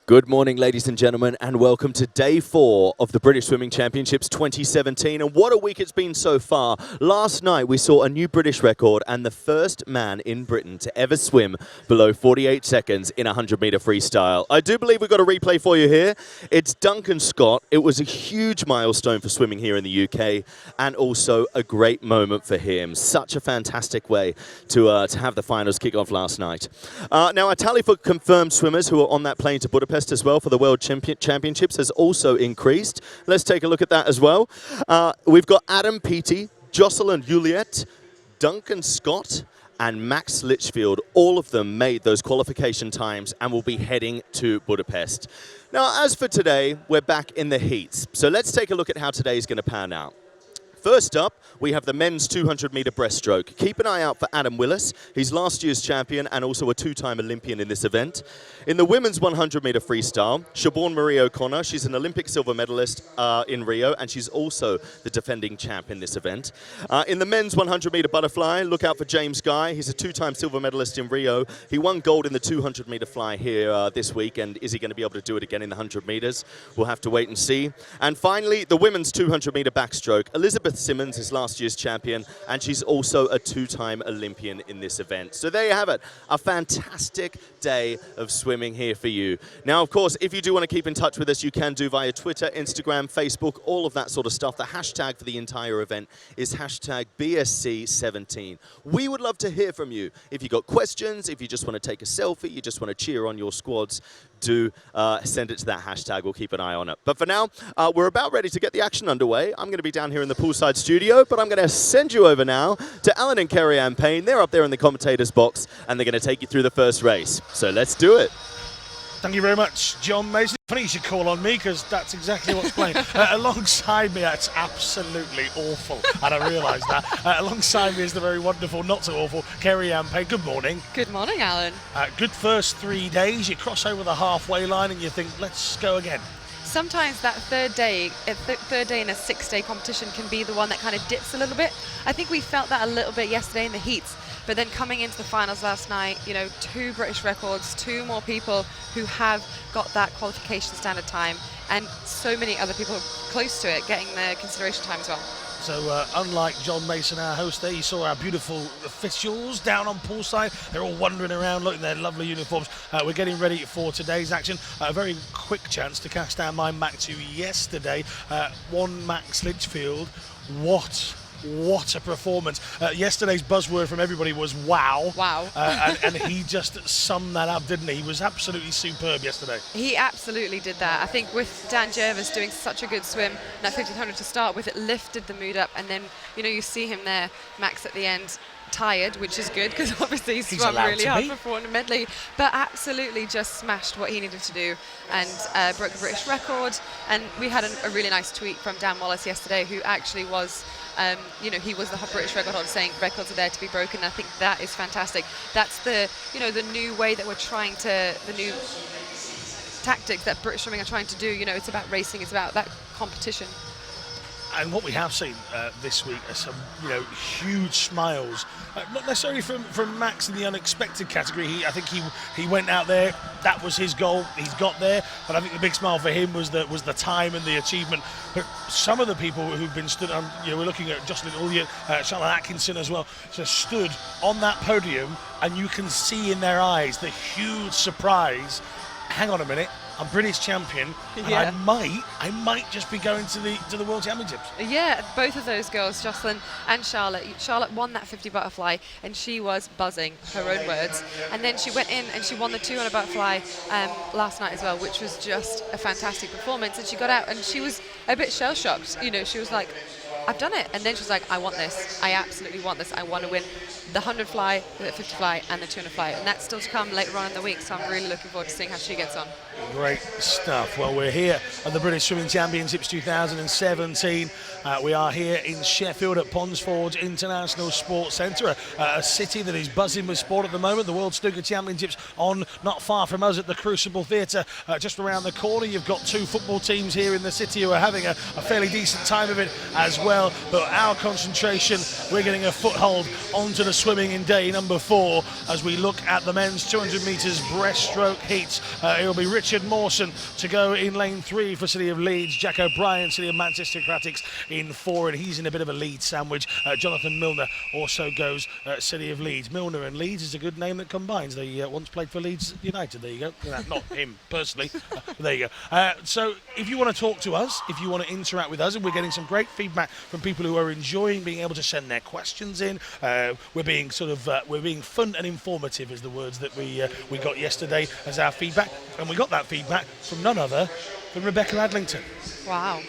Good morning, ladies and gentlemen, and welcome to day 4 of the British Swimming Championships 2017. And what a week it's been so far. Last night we saw a new British record and the first man in Britain to ever swim below 48 seconds in a 100-metre freestyle. I do believe we've got a replay for you here. It's Duncan Scott. It was a huge milestone for swimming here in the UK and also a great moment for him. Such a fantastic way to have the finals kick off last night. Now, a tally for confirmed swimmers who are on that plane to Budapest as well for the World Championships has also increased. Let's take a look at that as well. We've got Adam Peaty, Jocelyn Juliet, Duncan Scott, and Max Litchfield. All of them made those qualification times and will be heading to Budapest. Now, as for today, we're back in the heats. So let's take a look at how today's going to pan out. First up, we have the men's 200-metre breaststroke. Keep an eye out for Adam Willis. He's last year's champion and also a 2-time Olympian in this event. In the women's 100-metre freestyle, Siobhan Marie O'Connor, she's an Olympic silver medalist in Rio, and she's also the defending champ in this event. In the men's 100-metre butterfly, look out for James Guy. He's a 2-time silver medalist in Rio. He won gold in the 200-metre fly here this week, and is he going to be able to do it again in the 100 metres? We'll have to wait and see. And finally, the women's 200-metre backstroke. Elizabeth Simmons is last year's champion, and she's also a 2-time Olympian in this event. So there you have it, a fantastic day of swimming here for you. Now, of course, if you do want to keep in touch with us, you can do via Twitter, Instagram, Facebook, all of that sort of stuff. The hashtag for the entire event is hashtag BSC17. We would love to hear from you. If you've got questions, if you just want to take a selfie, you just want to cheer on your squads, do send it to that hashtag. We'll keep an eye on it. But for now, we're about ready to get the action underway. I'm going to be down here in the poolside studio, but I'm going to send you over now to Alan and Kerry-Ann Payne. They're up there in the commentator's box, and they're going to take you through the first race. So let's do it. Thank you very much, John Mason. Funny you should call on me, because that's exactly what's playing. Alongside me, it's absolutely awful, and I realise that. Alongside me is the very wonderful, not so awful, Kerry-Ann Payne. Good morning. Good morning, Alan. Good first 3 days. You cross over the halfway line and you think, let's go again. Sometimes that third day in a 6-day competition can be the one that kind of dips a little bit. I think we felt that a little bit yesterday in the heats. But then coming into the finals last night, you know, 2 British records, 2 more people who have got that qualification standard time, and so many other people close to it getting the consideration time as well. So unlike John Mason, our host there, you saw our beautiful officials down on poolside. They're all wandering around looking their lovely uniforms. We're getting ready for today's action. A very quick chance to cast our mind back to yesterday. One Max Litchfield. What a performance. Yesterday's buzzword from everybody was wow. Wow. And he just summed that up, didn't he? He was absolutely superb yesterday. He absolutely did that. I think with Dan Jervis doing such a good swim, that 1500 to start with, it lifted the mood up. And then, you know, you see him there, Max at the end, tired, which is good, because obviously he's swum really hard for 400 medley, but absolutely just smashed what he needed to do and broke the British record. And we had a really nice tweet from Dan Wallace yesterday, who actually was you know, he was the British record holder, saying records are there to be broken. I think that is fantastic. That's the, you know, the new way that we're trying to, the new tactics that British swimming are trying to do. You know, it's about racing, it's about that competition. And what we have seen this week are some, you know, huge smiles. Not necessarily from Max in the unexpected category. I think he went out there. That was his goal. He's got there. But I think the big smile for him was the time and the achievement. But some of the people who've been stood on, you know, we're looking at Jocelyn Elliott, Charlotte Atkinson as well, just stood on that podium, and you can see in their eyes the huge surprise. Hang on a minute. I'm British champion, and yeah. I might just be going to the World Championships. Yeah, both of those girls, Jocelyn and Charlotte. Charlotte won that 50 butterfly, and she was buzzing, her own words. And then she went in and she won the 200 butterfly last night as well, which was just a fantastic performance. And she got out and she was a bit shell-shocked. You know, she was like, I've done it. And then she was like, I want this. I absolutely want this. I want to win the 100 fly, the 50 fly, and the 200 fly. And that's still to come later on in the week, so I'm really looking forward to seeing how she gets on. Great stuff. Well, we're here at the British Swimming Championships 2017. We are here in Sheffield at Ponsforge International Sports Centre, a city that is buzzing with sport at the moment. The World Snooker Championships on not far from us at the Crucible Theatre, just around the corner. You've got 2 football teams here in the city who are having a fairly decent time of it as well. well, but our concentration, we're getting a foothold onto the swimming in day number 4 as we look at the men's 200 metres breaststroke heats. It will be Richard Mawson to go in lane 3 for City of Leeds, Jack O'Brien, City of Manchester Acrobatics in 4, and he's in a bit of a lead sandwich. Jonathan Milner also goes City of Leeds. Milner and Leeds is a good name that combines. They once played for Leeds United. There you go. Not him personally. There you go. So if you want to talk to us, if you want to interact with us, and we're getting some great feedback from people who are enjoying being able to send their questions in. We're being fun and informative is the words that we got yesterday as our feedback, and we got that feedback from none other than Rebecca Adlington. Wow.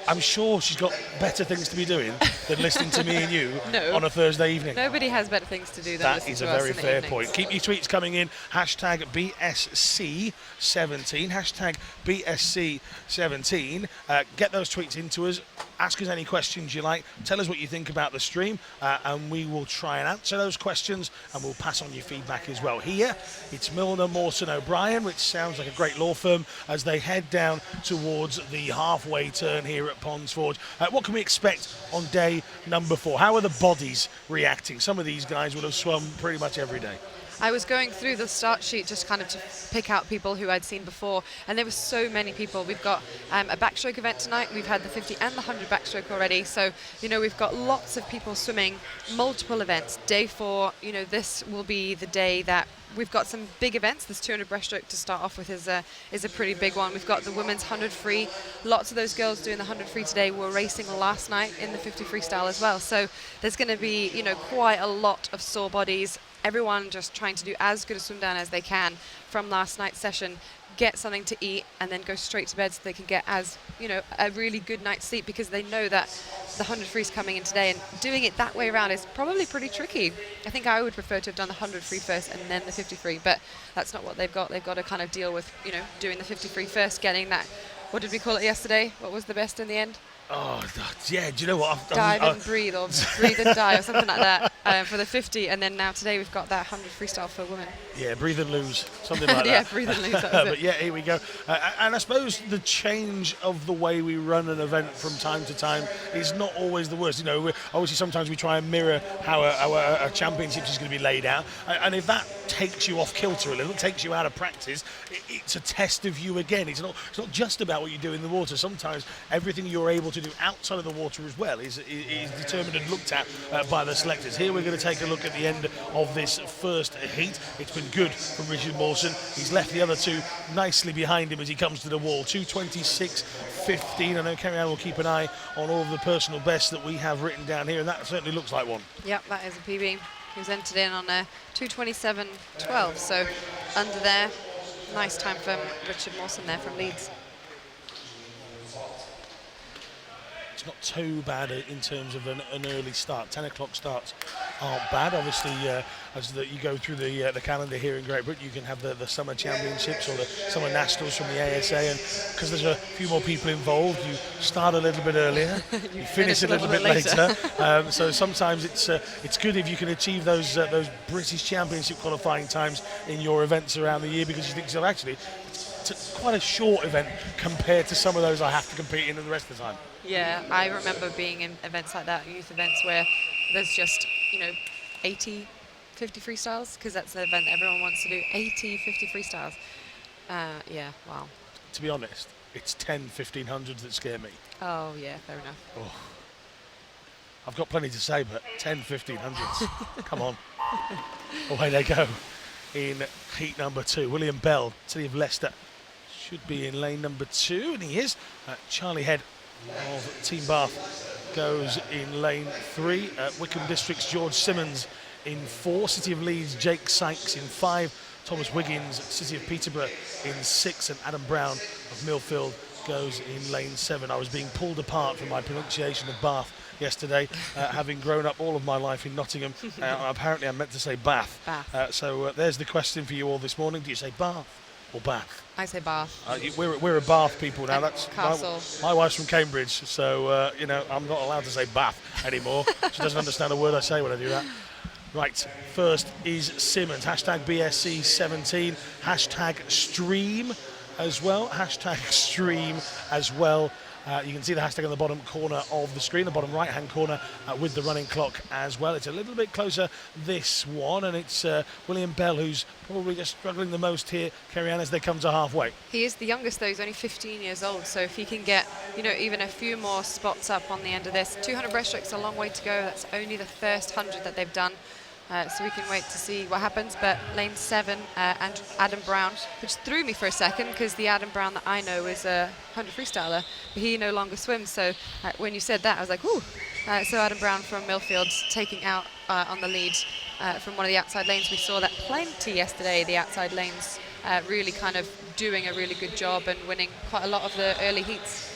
I'm sure she's got better things to be doing than listening to me and you No. on a Thursday evening. Nobody has better things to do than listen to us. That is a very in the fair evenings. point. Keep your tweets coming in. Hashtag BSC17. Hashtag BSC17. Get those tweets into us. Ask us any questions you like. Tell us what you think about the stream, and we will try and answer those questions, and we'll pass on your feedback as well. Here, it's Milner, Mawson, O'Brien, which sounds like a great law firm, as they head down towards the halfway turn here at Ponds Forge. What can we expect on day number 4? How are the bodies reacting? Some of these guys would have swum pretty much every day. I was going through the start sheet just kind of to pick out people who I'd seen before, and there were so many people. We've got a backstroke event tonight. We've had the 50 and the 100 backstroke already, so we've got lots of people swimming multiple events. Day 4, this will be the day that we've got some big events. This 200 breaststroke to start off with is a pretty big one. We've got the women's 100 free. Lots of those girls doing the 100 free today were racing last night in the 50 freestyle as well. So there's going to be quite a lot of sore bodies. Everyone just trying to do as good a swim down as they can from last night's session, get something to eat, and then go straight to bed so they can get a really good night's sleep, because they know that the 100 free is coming in today, and doing it that way around is probably pretty tricky. I think I would prefer to have done the 100 free first and then the 50 free, but that's not what they've got. They've got to kind of deal with doing the 50 free first, getting that, what did we call it yesterday? What was the best in the end? Oh, yeah, do you know what? Dive and breathe, or breathe and die, or something like that for the 50. And then now today we've got that 100 freestyle for women. Yeah, breathe and lose, something like that. Yeah, breathe and lose, that was But yeah, here we go. And I suppose the change of the way we run an event from time to time is not always the worst. Obviously sometimes we try and mirror how a championship is going to be laid out. And if that takes you off kilter a little, takes you out of practice, it's a test of you again. It's not just about what you do in the water. Sometimes everything you're able to do outside of the water as well is determined and looked at by the selectors. Here we're going to take a look at the end of this first heat. It's been good from Richard Mawson. He's left the other two nicely behind him as he comes to the wall. 2:26.15. I know Kerry Ann will keep an eye on all of the personal bests that we have written down here, and that certainly looks like one. Yep, that is a PB. He was entered in on 2:27.12, so under there. Nice time from Richard Mawson there from Leeds. It's not too bad in terms of an early start. 10 o'clock starts aren't bad. Obviously, as you go through the calendar here in Great Britain, you can have the summer championships or the summer nationals from the ASA, and because there's a few more people involved, you start a little bit earlier, you finish a little bit later. So sometimes it's good if you can achieve those British Championship qualifying times in your events around the year, because you think, so actually, it's quite a short event compared to some of those I have to compete in the rest of the time. Yeah, I remember being in events like that, youth events, where there's just 80 50 freestyles, because that's the event that everyone wants to do. 80 50 freestyles. Yeah, wow. To be honest, it's 10-1500s that scare me. Oh yeah, fair enough. Oh. I've got plenty to say, but 10-1500s. Come on. Away they go in heat number 2. William Bell, City of Leicester, should be in lane number 2, and he is. Charlie Head of Team Bath goes in lane 3. Wickham District's George Simmons in 4. City of Leeds, Jake Sykes in 5. Thomas Wiggins, City of Peterborough in 6. And Adam Brown of Millfield goes in lane 7. I was being pulled apart for my pronunciation of Bath yesterday, having grown up all of my life in Nottingham. Apparently I meant to say Bath. So there's the question for you all this morning. Do you say Bath or Bath? I say Bath. We're a Bath people now. That's Castle. my wife's from Cambridge, so I'm not allowed to say Bath anymore. She doesn't understand a word I say when I do that. Right, first is Simmons. Hashtag BSC17. Hashtag stream as well. Hashtag stream as well. You can see the hashtag on the bottom corner of the screen, the bottom right-hand corner, with the running clock as well. It's a little bit closer, this one, and it's William Bell who's probably just struggling the most here, Kerry-Ann, as they come to halfway. He is the youngest, though. He's only 15 years old, so if he can get, even a few more spots up on the end of this. 200 breaststroke's a long way to go. That's only the first 100 that they've done. So we can wait to see what happens. But lane 7 and Adam Brown, which threw me for a second because the Adam Brown that I know is a 100 freestyler, but he no longer swims. So when you said that, I was like, ooh. So Adam Brown from Millfield taking out on the lead from one of the outside lanes. We saw that plenty yesterday, the outside lanes really kind of doing a really good job and winning quite a lot of the early heats.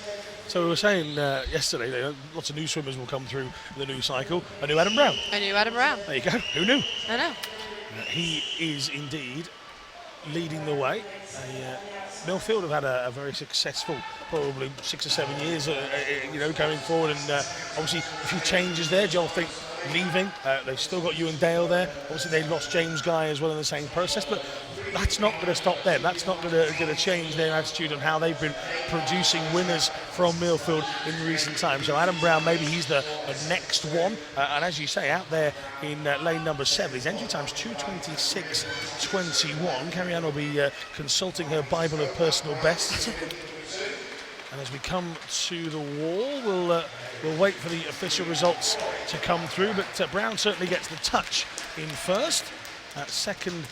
So we were saying yesterday, lots of new swimmers will come through the new cycle. A new Adam Brown. A new Adam Brown. There you go. Who knew? I know. He is indeed leading the way. Millfield have had a very successful, probably 6 or 7 years, going forward, and obviously a few changes there. Joel Fink leaving. They've still got Ewan Dale there. Obviously they lost James Guy as well in the same process, but that's not going to stop them. That's not going to change their attitude on how they've been producing winners from Millfield in recent times. So Adam Brown, maybe he's the next one. And as you say, out there in lane number 7, his entry time's 2:26.21. Kerry-Ann will be consulting her Bible of personal bests. And as we come to the wall, we'll wait for the official results to come through. But Brown certainly gets the touch in first. Second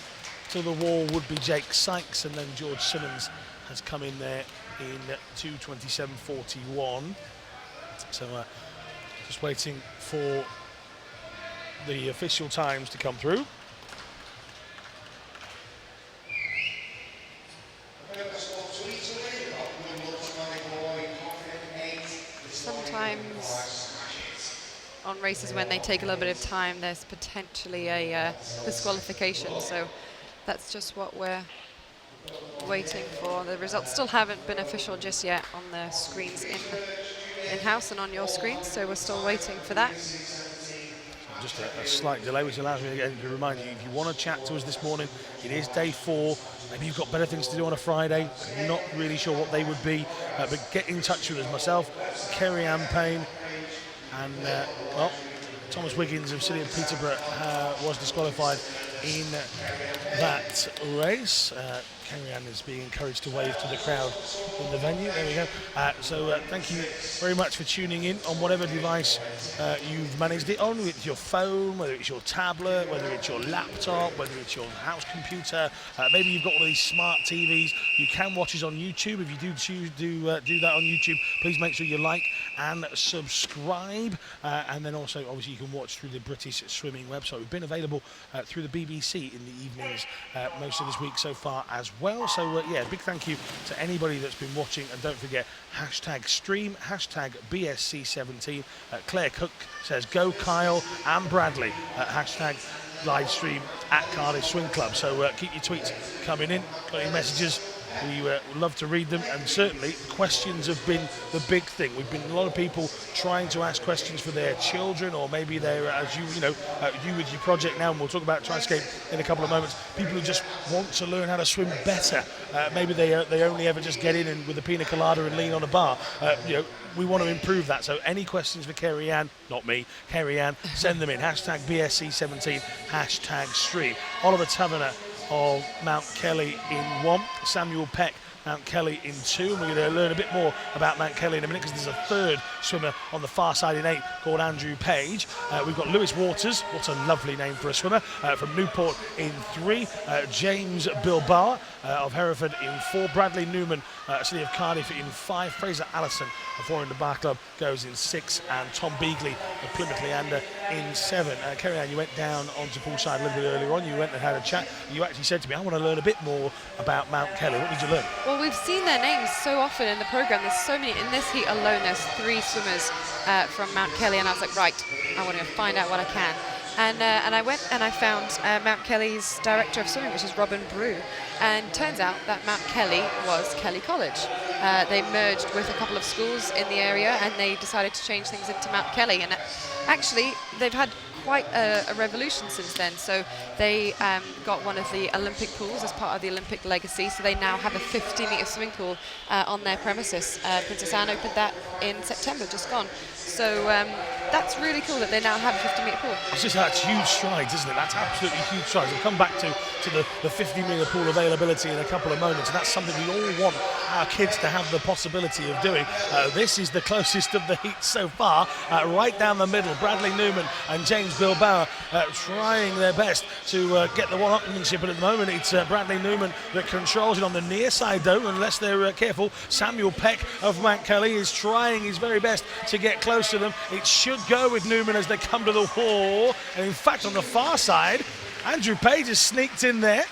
to the wall would be Jake Sykes, and then George Simmons has come in there in 2:27.41. So just waiting for the official times to come through. Sometimes on races when they take a little bit of time, there's potentially a disqualification. So that's just what we're waiting for. The results still haven't been official just yet on the screens in-house and on your screens, so we're still waiting for that. Just a slight delay, which allows me again to remind you, if you want to chat to us this morning, it is day 4. Maybe you've got better things to do on a Friday. I'm not really sure what they would be, but get in touch with us. Myself, Kerry-Ann Payne, and Thomas Wiggins of City of Peterborough was disqualified in that race. Kerry-Ann is being encouraged to wave to the crowd in the venue. There we go. So thank you very much for tuning in on whatever device you've managed it on, whether it's your phone, whether it's your tablet, whether it's your laptop, whether it's your house computer. Maybe you've got one of these smart TVs. You can watch us on YouTube. If you do choose to do that on YouTube, please make sure you like and subscribe. And then also, obviously, you can watch through the British Swimming website. We've been available through the BBC in the evenings most of this week so far as well. So yeah, big thank you to anybody that's been watching, and don't forget #stream, #BSC17. Claire Cook says go Kyle and Bradley. #live stream at Cardiff Swim Club. So keep your tweets coming in, got your messages. We would love to read them, and certainly questions have been the big thing. We've been a lot of people trying to ask questions for their children, or maybe they're, as you with your project now, and we'll talk about Triscape in a couple of moments. People who just want to learn how to swim better. Maybe they only ever just get in and with a pina colada and lean on a bar. We want to improve that. So any questions for Kerry-Ann, not me, Kerry-Ann, send them in. #BSC17, #stream. Oliver Taverner of Mount Kelly in 1, Samuel Peck, Mount Kelly in 2, and we're going to learn a bit more about Mount Kelly in a minute, because there's a third swimmer on the far side in 8 called Andrew Page. We've got Lewis Waters, what a lovely name for a swimmer, from Newport in 3, James Bilbao of Hereford in 4, Bradley Newman, City of Cardiff in 5, Fraser Allison of Warren the Bar Club goes in 6, and Tom Beagley of Plymouth Leander in 7. Kerry-Ann, you went down onto poolside a little bit earlier on. You went and had a chat. You actually said to me, I want to learn a bit more about Mount Kelly. What did you learn? Well, we've seen their names so often in the programme. There's so many. In this heat alone, there's 3 swimmers from Mount Kelly, and I was like, right, I want to find out what I can. And I went and I found Mount Kelly's director of swimming, which is Robin Brew. And turns out that Mount Kelly was Kelly College. They merged with a couple of schools in the area, and they decided to change things into Mount Kelly. And Actually, they've had quite a revolution since then. So they got one of the Olympic pools as part of the Olympic legacy. So they now have a 50-metre swimming pool on their premises. Princess Anne opened that in September, just gone. So that's really cool that they now have a 50-metre pool. It's just that's huge strides, isn't it? That's absolutely huge strides. We'll come back to the 50-metre pool availability in a couple of moments, and that's something we all want our kids to have the possibility of doing. This is the closest of the heats so far, right down the middle. Bradley Newman and James Bilbao trying their best to get the one-upmanship, but at the moment it's Bradley Newman that controls it on the near side, though, unless they're careful. Samuel Peck of Mount Kelly is trying his very best to get close to them. It should go with Newman as they come to the wall, and in fact on the far side Andrew Page has sneaked in there.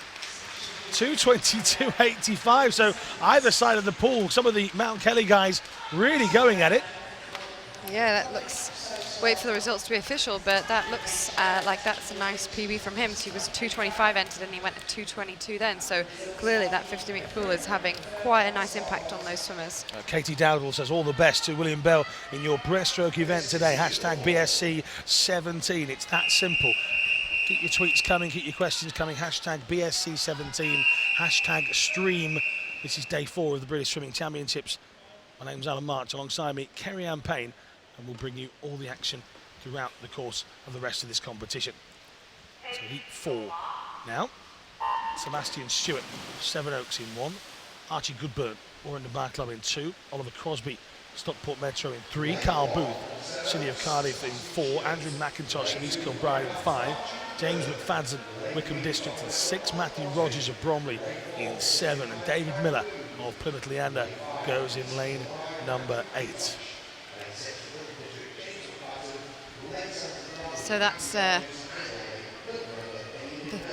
2:22.85, so either side of the pool, some of the Mount Kelly guys really going at it. Yeah, that looks, wait for the results to be official, but that looks like that's a nice PB from him. So he was 2:25 entered and he went at 2:22 then, so clearly that 50-metre pool is having quite a nice impact on those swimmers. Katie Dowdall says all the best to William Bell in your breaststroke event today. Hashtag BSC17, it's that simple. Keep your tweets coming, keep your questions coming. Hashtag BSC17, hashtag stream. This is day 4 of the British Swimming Championships. My name's Alan March, alongside me, Kerry-Ann Payne, and we'll bring you all the action throughout the course of the rest of this competition. So heat 4 now. Sebastian Stewart, Sevenoaks in 1. Archie Goodburn, Warrington Bar Club in 2. Oliver Crosby, Stockport Metro in 3. Carl Booth, City of Cardiff in 4. Andrew McIntosh of East Kilbride in 5. James McFadden, Wickham District in 6. Matthew Rogers of Bromley in 7. And David Miller of Plymouth Leander goes in lane number 8. So that's the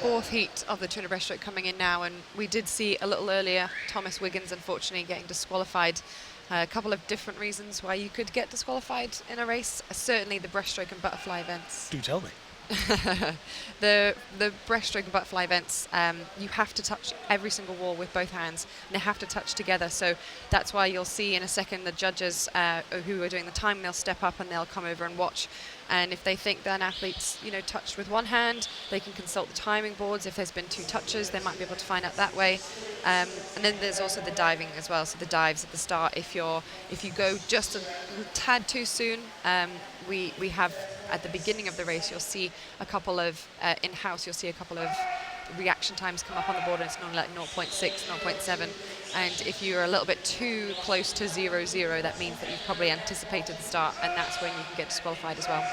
4th heat of the 200 breaststroke coming in now, and we did see a little earlier Thomas Wiggins unfortunately getting disqualified. A couple of different reasons why you could get disqualified in a race. Certainly the breaststroke and butterfly events. Do tell me. the breaststroke and butterfly events, you have to touch every single wall with both hands, and they have to touch together. So that's why you'll see in a second the judges who are doing the time, they'll step up and they'll come over and watch. And if they think that an athlete's, touched with one hand, they can consult the timing boards. If there's been 2 touches, they might be able to find out that way. And then there's also the diving as well. So the dives at the start, if you go just a tad too soon, we have at the beginning of the race, you'll see a couple of in-house, you'll see a couple of reaction times come up on the board, and it's normally like 0.6, 0.7. And if you're a little bit too close to 0-0, that means that you've probably anticipated the start, and that's when you can get disqualified as well.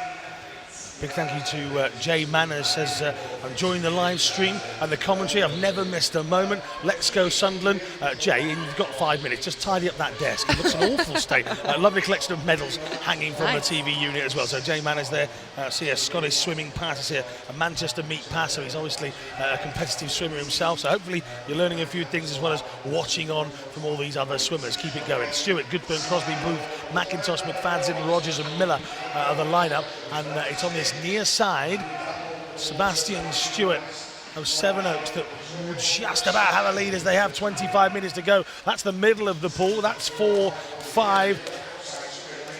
Big thank you to Jay Manners, says I'm enjoying the live stream and the commentary. I've never missed a moment. Let's go Sunderland. Jay, you've got 5 minutes. Just tidy up that desk. It looks an awful state. Lovely collection of medals hanging from nice. The TV unit as well. So Jay Manners there. See a Scottish swimming pass. I see a Manchester meet pass. So he's obviously a competitive swimmer himself. So hopefully you're learning a few things as well as watching on from all these other swimmers. Keep it going. Stewart, Goodburn, Crosby, Booth, McIntosh, McFadden, Rogers and Miller are the lineup. And it's on this near side, Sebastian Stewart of Sevenoaks that would just about have a lead as they have 25 minutes to go. That's the middle of the pool. That's 4, 5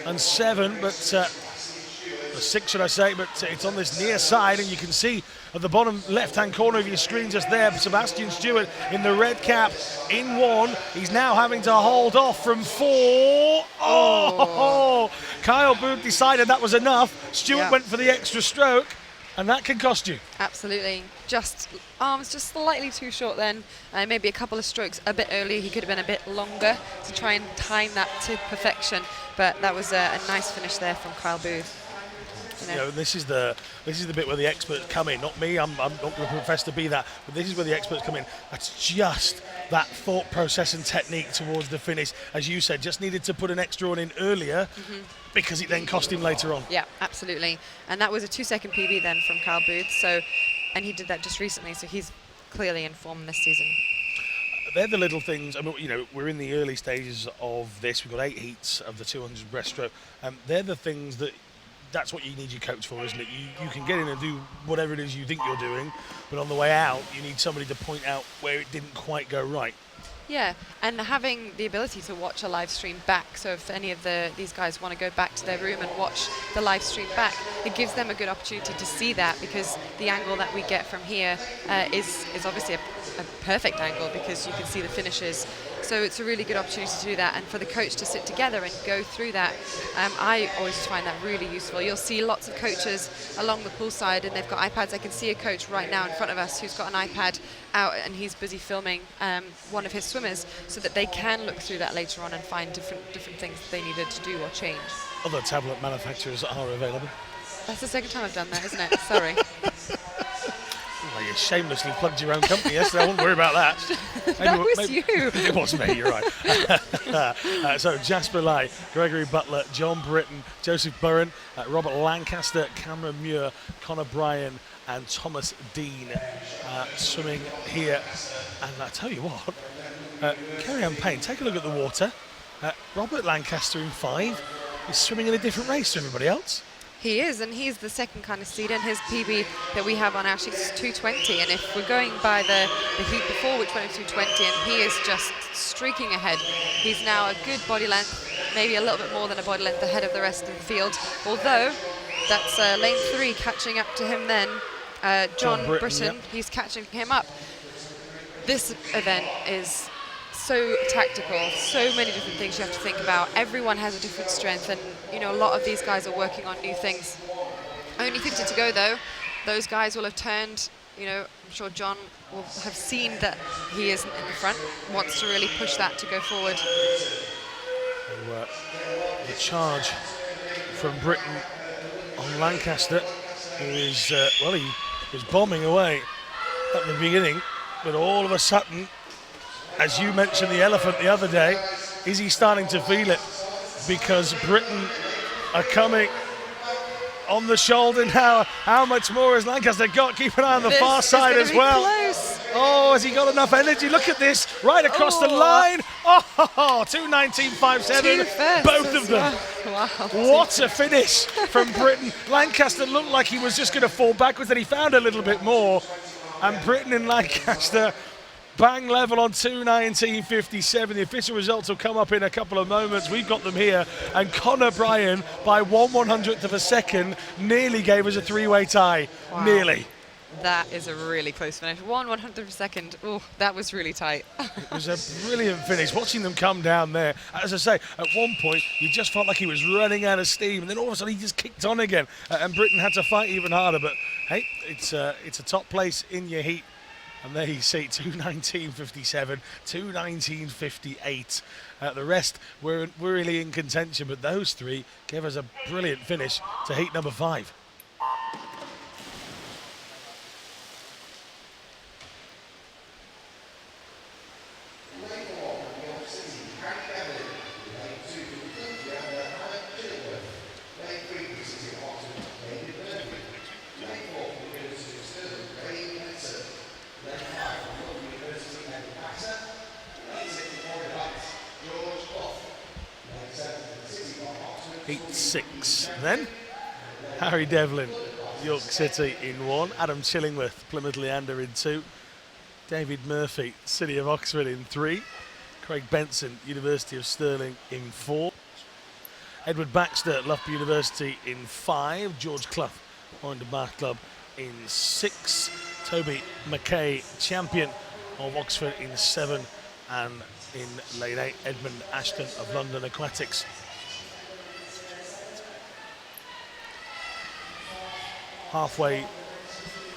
and 7, but 6 should I say, but it's on this near side, and you can see at the bottom left-hand corner of your screen just there, Sebastian Stewart in the red cap in 1. He's now having to hold off from 4. Oh! Kyle Booth decided that was enough. Stewart went for the extra stroke, and that can cost you. Absolutely. Just arms just slightly too short then. Maybe a couple of strokes a bit earlier. He could have been a bit longer to try and time that to perfection. But that was a nice finish there from Kyle Booth. This is the bit where the experts come in. Not me. I'm not going to profess to be that, but this is where the experts come in. That's just that thought process and technique towards the finish. As you said, just needed to put an extra one in earlier because it then cost him later on. Yeah, absolutely. And that was a 2-second PB then from Kyle Booth. And he did that just recently, so he's clearly in form this season. They're the little things. I mean, we're in the early stages of this. We've got 8 heats of the 200 breaststroke. They're the things that's what you need your coach for, isn't it? You can get in and do whatever it is you think you're doing, but on the way out, you need somebody to point out where it didn't quite go right. Yeah, and having the ability to watch a live stream back, so if any of these guys want to go back to their room and watch the live stream back, it gives them a good opportunity to see that, because the angle that we get from here is obviously a perfect angle, because you can see the finishes. So it's a really good opportunity to do that, and for the coach to sit together and go through that. I always find that really useful. You'll see lots of coaches along the poolside and they've got iPads. I can see a coach right now in front of us who's got an iPad out and he's busy filming one of his swimmers, so that they can look through that later on and find different things that they needed to do or change. Other tablet manufacturers are available. That's the second time I've done that, isn't it? Sorry. Well, you shamelessly plugged your own company yesterday. I won't worry about that. That was you. It was me, you're right. So Jasper Lai, Gregory Butler, John Britton, Joseph Burren, Robert Lancaster, Cameron Muir, Connor Bryan and Thomas Dean swimming here. And I tell you what, Kerry-Ann Payne, take a look at the water. Robert Lancaster in 5 is swimming in a different race to everybody else. He is, and he's the second kind of seed, and his PB that we have on our sheet is 2:20. And if we're going by the heat before, which went to 2:20, and he is just streaking ahead. He's now a good body length, maybe a little bit more than a body length ahead of the rest of the field. Although that's lane 3 catching up to him then. John Britton, yep. He's catching him up. This event is so tactical, so many different things you have to think about. Everyone has a different strength, and you know, a lot of these guys are working on new things. Only 50 to go though. Those guys will have turned, you know, I'm sure John will have seen that he isn't in the front, wants to really push that to go forward. So, the charge from Britain on Lancaster, who is, well, he was bombing away at the beginning, but all of a sudden, as you mentioned the elephant the other day, is he starting to feel it? Because Britain are coming on the shoulder now. How much more has Lancaster got? Keep an eye on the far side as well. Close. Oh, has he got enough energy? Look at this, right across the line. Oh, 2:19.57, both of them. Wow. What a finish from Britain. Lancaster looked like he was just going to fall backwards, and he found a little bit more. And Britain and Lancaster bang level on 2:19.57. The official results will come up in a couple of moments. We've got them here. And Connor Bryan, by 1/100th of a second, nearly gave us a 3-way tie. Wow. Nearly. That is a really close finish. 1/100th of a second. Oh, that was really tight. It was a brilliant finish. Watching them come down there, as I say, at one point you just felt like he was running out of steam, and then all of a sudden he just kicked on again. And Britain had to fight even harder. But hey, it's a top place in your heat. And there you see 2:19.57, 2:19.58. The rest were really in contention, but those three gave us a brilliant finish to heat number 5. Heat 6 then. Harry Devlin, York City in 1. Adam Chillingworth, Plymouth Leander in 2. David Murphy, City of Oxford in 3. Craig Benson, University of Stirling in 4. Edward Baxter, Loughborough University in 5. George Clough, Warrington Bath Club in 6. Toby McKay, champion of Oxford in 7. And in lane 8, Edmund Ashton of London Aquatics. Halfway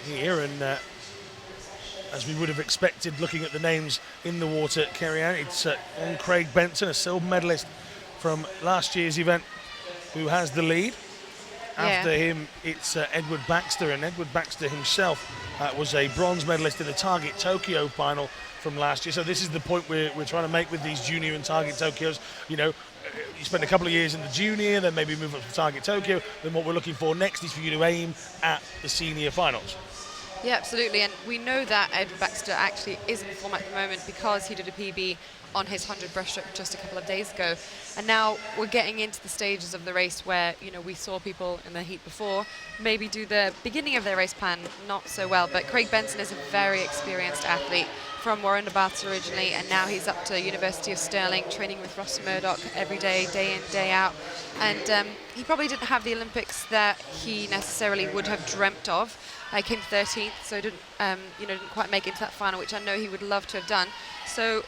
here, and as we would have expected, looking at the names in the water, Kerry-Ann, it's on Craig Benson, a silver medalist from last year's event, who has the lead. After him, it's Edward Baxter, and Edward Baxter himself was a bronze medalist in the Target Tokyo final from last year. So this is the point we're trying to make with these junior and Target Tokyos. You know, you spend a couple of years in the junior, then maybe move up to Target Tokyo. Then what we're looking for next is for you to aim at the senior finals. Yeah, absolutely. And we know that Edward Baxter actually is in form at the moment because he did a PB on his 100 breaststroke just a couple of days ago. And now we're getting into the stages of the race where, you know, we saw people in the heat before maybe do the beginning of their race plan not so well. But Craig Benson is a very experienced athlete from Warren Baths originally, and now he's up to University of Stirling training with Ross Murdoch every day in, day out. And he probably didn't have the Olympics that he necessarily would have dreamt of. He came 13th, so didn't quite make it into that final, which I know he would love to have done. So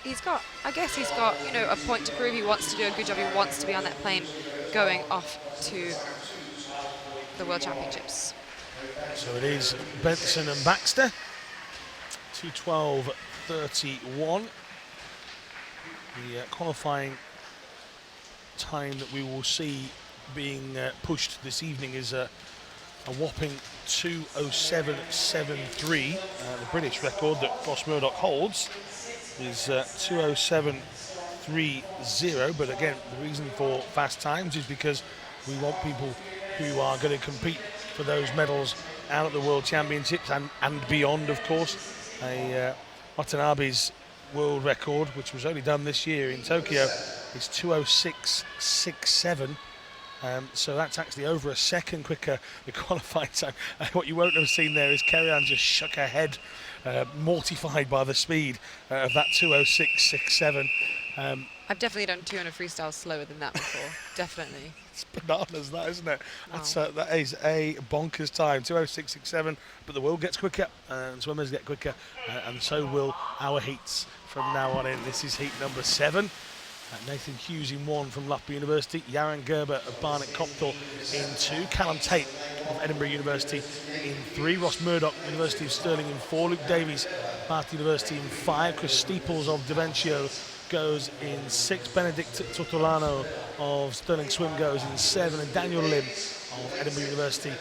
I guess he's got, you know, a point to prove. He wants to do a good job. He wants to be on that plane going off to the World Championships. So it is Benson and Baxter. 2:12:31. The qualifying time that we will see being pushed this evening is a whopping 2:07:73. The British record that Ross Murdoch holds is 2:07:30. But again, the reason for fast times is because we want people who are going to compete for those medals out at the World Championships and beyond, of course. Watanabe's world record, which was only done this year in Tokyo, is 2:06:67. So that's actually over a second quicker the qualifying time. What you won't have seen there is Kerry-Ann just shook her head, mortified by the speed of that 2:06:67. I've definitely done 200 freestyles slower than that before. Definitely. It's bananas, that, isn't it? Wow. That is a bonkers time, 2:06:67. But the world gets quicker, and swimmers get quicker, and so will our heats from now on in. This is heat number 7. Nathan Hughes in 1 from Loughborough University, Yaron Gerber of Barnet Copthall in 2, Callum Tate of Edinburgh University in 3, Ross Murdoch, University of Stirling in 4, Luke Davies, Bath University in 5, Chris Steeples of Devonshire goes in 6, Benedict Totolano of Stirling Swim goes in 7, and Daniel Lim of Edinburgh University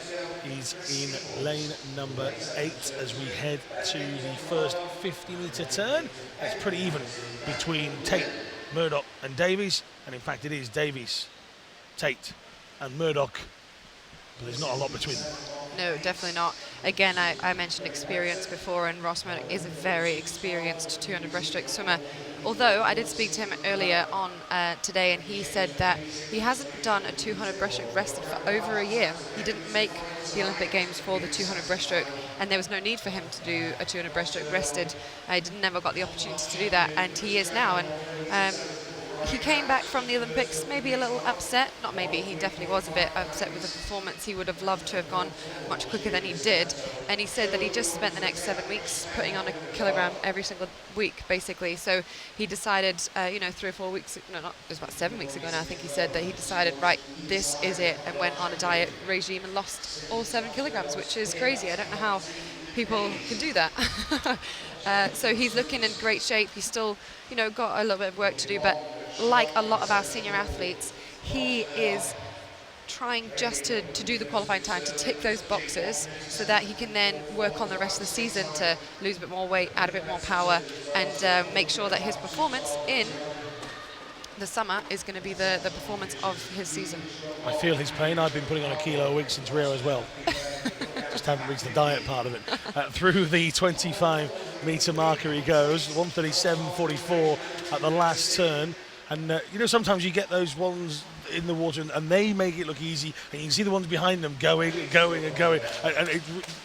is in lane number 8 as we head to the first 50-metre turn. It's pretty even between Tate, Murdoch and Davies, and in fact it is Davies, Tate and Murdoch, but there's not a lot between them. No, definitely not. Again, I mentioned experience before, and Ross Murdoch is a very experienced 200 breaststroke swimmer. Although I did speak to him earlier on today, and he said that he hasn't done a 200 breaststroke rested for over a year. He didn't make the Olympic Games for the 200 breaststroke, and there was no need for him to do a 200 breaststroke rested. I never got the opportunity to do that, and he is now. And he came back from the Olympics maybe a little upset. Not maybe, he definitely was a bit upset with the performance. He would have loved to have gone much quicker than he did. And he said that he just spent the next 7 weeks putting on a kilogram every single week, basically. So he decided, 3 or 4 weeks, no, not, it was about 7 weeks ago now, I think he said that he decided, right, this is it, and went on a diet regime and lost all 7 kilograms, which is crazy. I don't know how people can do that. So he's looking in great shape. He's still, got a little bit of work to do, but like a lot of our senior athletes, he is trying just to do the qualifying time, to tick those boxes so that he can then work on the rest of the season to lose a bit more weight, add a bit more power, and make sure that his performance in the summer is going to be the performance of his season. I feel his pain. I've been putting on a kilo a week since Rio as well. Just haven't reached the diet part of it. Through the 25-metre marker he goes, 1:37:44 at the last turn. And sometimes you get those ones in the water and they make it look easy, and you can see the ones behind them going and going. And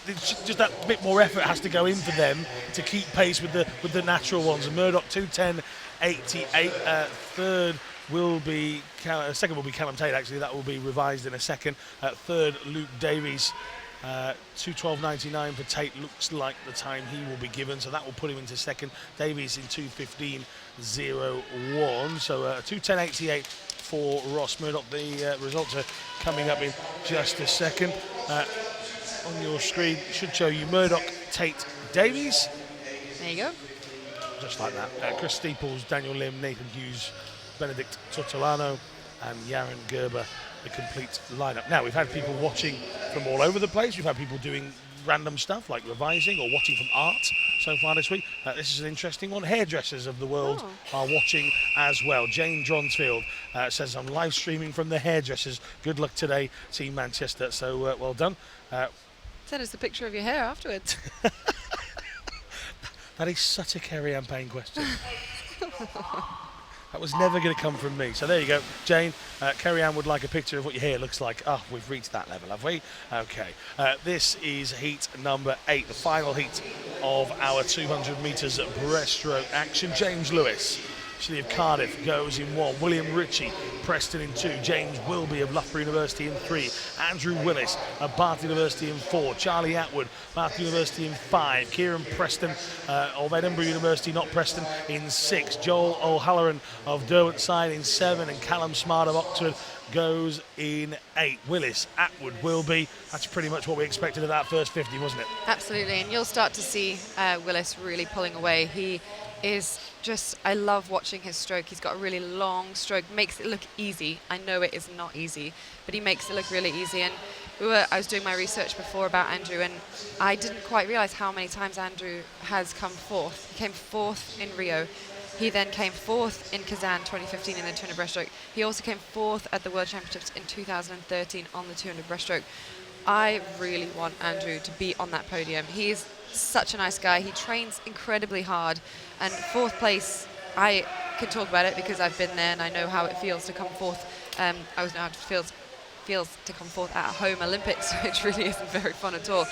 it's just that bit more effort has to go in for them to keep pace with the natural ones. And Murdoch 2:10:88. Third will be second will be Callum Tate. Actually, that will be revised in a second. Third, Luke Davies. 2:12:99 for Tate looks like the time he will be given, so that will put him into second. Davies in 2:15:01, so 2:10:88 for Ross Murdoch. The results are coming up in just a second. On your screen should show you Murdoch, Tate, Davies. There you go. Just like that. Chris Steeples, Daniel Lim, Nathan Hughes, Benedict Totolano and Yaron Gerber, the complete lineup. Now, we've had people watching from all over the place. We've had people doing random stuff like revising or watching from art so far this week. This is an interesting one. Hairdressers of the world are watching as well. Jane Dronsfield says, I'm live streaming from the hairdressers. Good luck today, Team Manchester. So well done. Send us a picture of your hair afterwards. That is such a Kerry-Ann Payne question. That was never going to come from me. So there you go. Jane, Kerry-Ann would like a picture of what your hair looks like. Oh, we've reached that level, have we? Okay. This is heat number 8, the final heat of our 200 metres breaststroke action. James Lewis, City of Cardiff, goes in 1. William Ritchie, Preston in 2. James Wilby of Loughborough University in 3. Andrew Willis of Bath University in 4. Charlie Atwood, Bath University in 5. Kieran Preston of Edinburgh University, not Preston, in 6. Joel O'Halloran of Derwentshire in 7. And Callum Smart of Oxford goes in 8. Willis, Atwood, Wilby. That's pretty much what we expected of that first 50, wasn't it? Absolutely, and you'll start to see Willis really pulling away. He is just, I love watching his stroke. He's got a really long stroke, makes it look easy. I know it is not easy, but he makes it look really easy. And I was doing my research before about Andrew, and I didn't quite realise how many times Andrew has come fourth. He came fourth in Rio. He then came fourth in Kazan 2015 in the 200 breaststroke. He also came fourth at the World Championships in 2013 on the 200 breaststroke. I really want Andrew to be on that podium. He's such a nice guy. He trains incredibly hard, and fourth place, I can talk about it because I've been there and I know how it feels to come fourth. I know how it feels to come fourth at a home Olympics, which really isn't very fun at all.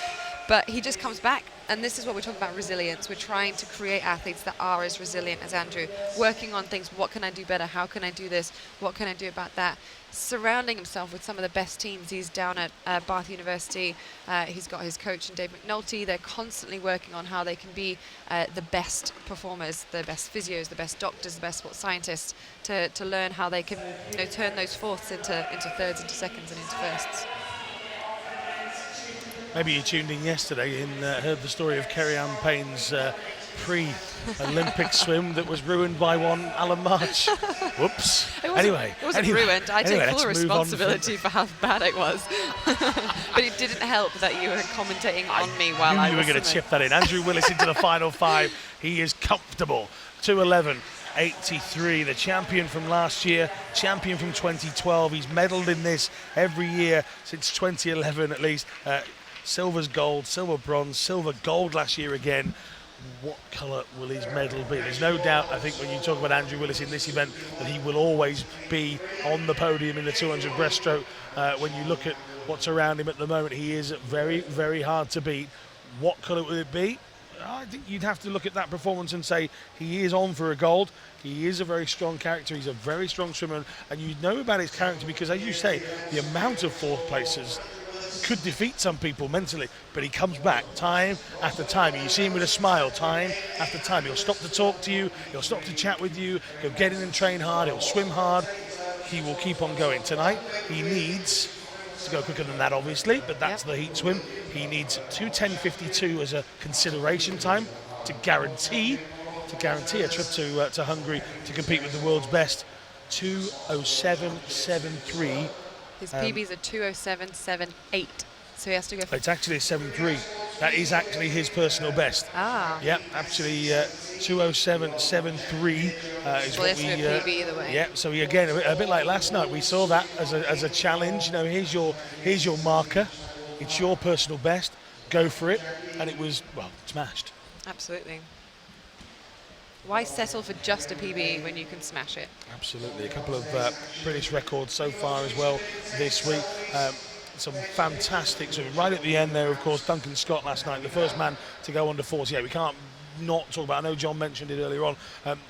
But he just comes back, and this is what we're talking about, resilience. We're trying to create athletes that are as resilient as Andrew, working on things. What can I do better? How can I do this? What can I do about that? Surrounding himself with some of the best teams. He's down at Bath University. He's got his coach and Dave McNulty. They're constantly working on how they can be the best performers, the best physios, the best doctors, the best sports scientists, to learn how they can turn those fourths into thirds, into seconds, and into firsts. Maybe you tuned in yesterday and heard the story of Kerry-Ann Payne's pre-Olympic swim that was ruined by one Alan March. Whoops. It wasn't ruined. I take full responsibility for how bad it was. But it didn't help that you were commentating on me while I was. You were going to chip that in. Andrew Willis into the final 5. He is comfortable. 2:11.83, the champion from last year, champion from 2012. He's medalled in this every year since 2011 at least. Silver's gold, silver bronze, silver gold last year again. What colour will his medal be? There's no doubt, I think, when you talk about Andrew Willis in this event, that he will always be on the podium in the 200 breaststroke. When you look at what's around him at the moment, he is very, very hard to beat. What colour will it be? I think you'd have to look at that performance and say he is on for a gold. He is a very strong character. He's a very strong swimmer. And you know about his character because, as you say, the amount of fourth places could defeat some people mentally, but he comes back time after time. You see him with a smile time after time. He'll stop to talk to you, he'll stop to chat with you, he'll get in and train hard, he'll swim hard. He will keep on going. Tonight he needs to go quicker than that, obviously, but that's the heat swim. He needs 2:10.52 as a consideration time to guarantee a trip to Hungary to compete with the world's best. 2:07.73. His PB's a 2:07.78, so he has to go. It's actually a 7.3. That is actually his personal best. Ah. Yep, actually 2:07.73 is well, what we. PB either way. Yeah, so he, again a bit like last night. We saw that as a challenge. You know, here's your marker. It's your personal best. Go for it, and it was smashed. Absolutely. Why settle for just a PB when you can smash it? Absolutely. A couple of British records so far as well this week. Some fantastic swimming. Right at the end there, of course, Duncan Scott last night, the first man to go under 48. We can't not talk about. I know John mentioned it earlier on.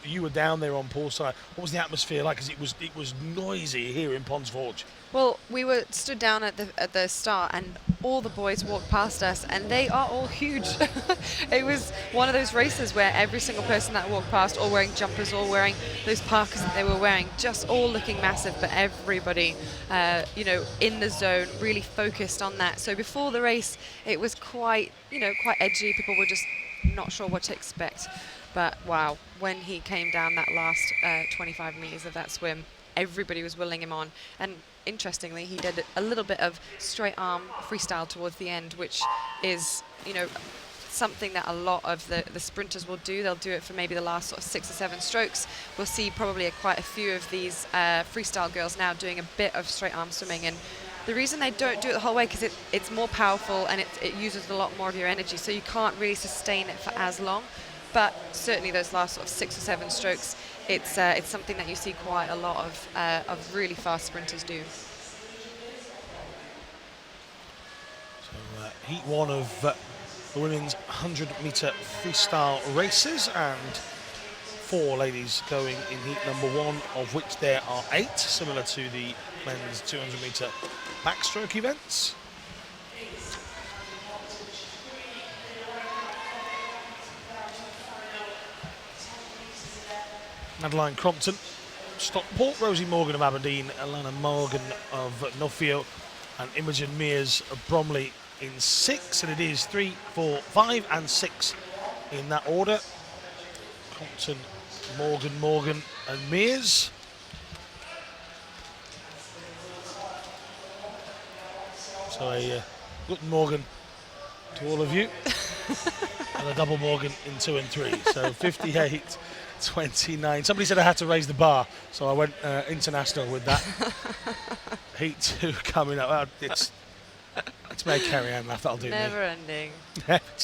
You were down there on poolside. What was the atmosphere like? Because it was noisy here in Ponds Forge. Well, we were stood down at the start, and all the boys walked past us, and they are all huge. It was one of those races where every single person that walked past, all wearing jumpers, all wearing those parkas that they were wearing, just all looking massive, but everybody, in the zone, really focused on that. So before the race, it was quite edgy. People were just not sure what to expect. But wow, when he came down that last 25 meters of that swim, everybody was willing him on. And interestingly, he did a little bit of straight arm freestyle towards the end, which is, something that a lot of the sprinters will do. They'll do it for maybe the last sort of 6 or 7 strokes. We'll see probably quite a few of these freestyle girls now doing a bit of straight arm swimming. And the reason they don't do it the whole way, because it's more powerful and it uses a lot more of your energy, so you can't really sustain it for as long. But certainly those last sort of 6 or 7 strokes, it's something that you see quite a lot of really fast sprinters do. So heat one of the women's 100-metre freestyle races, and 4 ladies going in heat number 1, of which there are 8, similar to the men's 200-metre backstroke events. Madeline Crompton, Stockport, Rosie Morgan of Aberdeen, Alana Morgan of Nuffield, and Imogen Mears of Bromley in 6, and it is 3, 4, 5 and 6 in that order. Crompton, Morgan and Mears. So a good Morgan to all of you, and a double Morgan in 2 and 3. So 58-29. Somebody said I had to raise the bar, so I went international with that. Heat 2 coming up. It's made Kerry Ann laugh. That'll do. Never ending.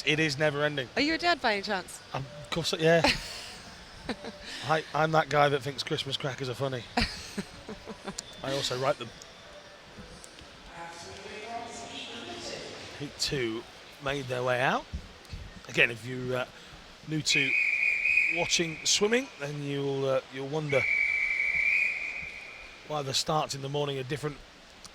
It is never ending. Are you a dad by any chance? Of course, yeah. I'm that guy that thinks Christmas crackers are funny. I also write them. Heat 2 made their way out. Again, if you're new to watching swimming, then you'll wonder why the starts in the morning are different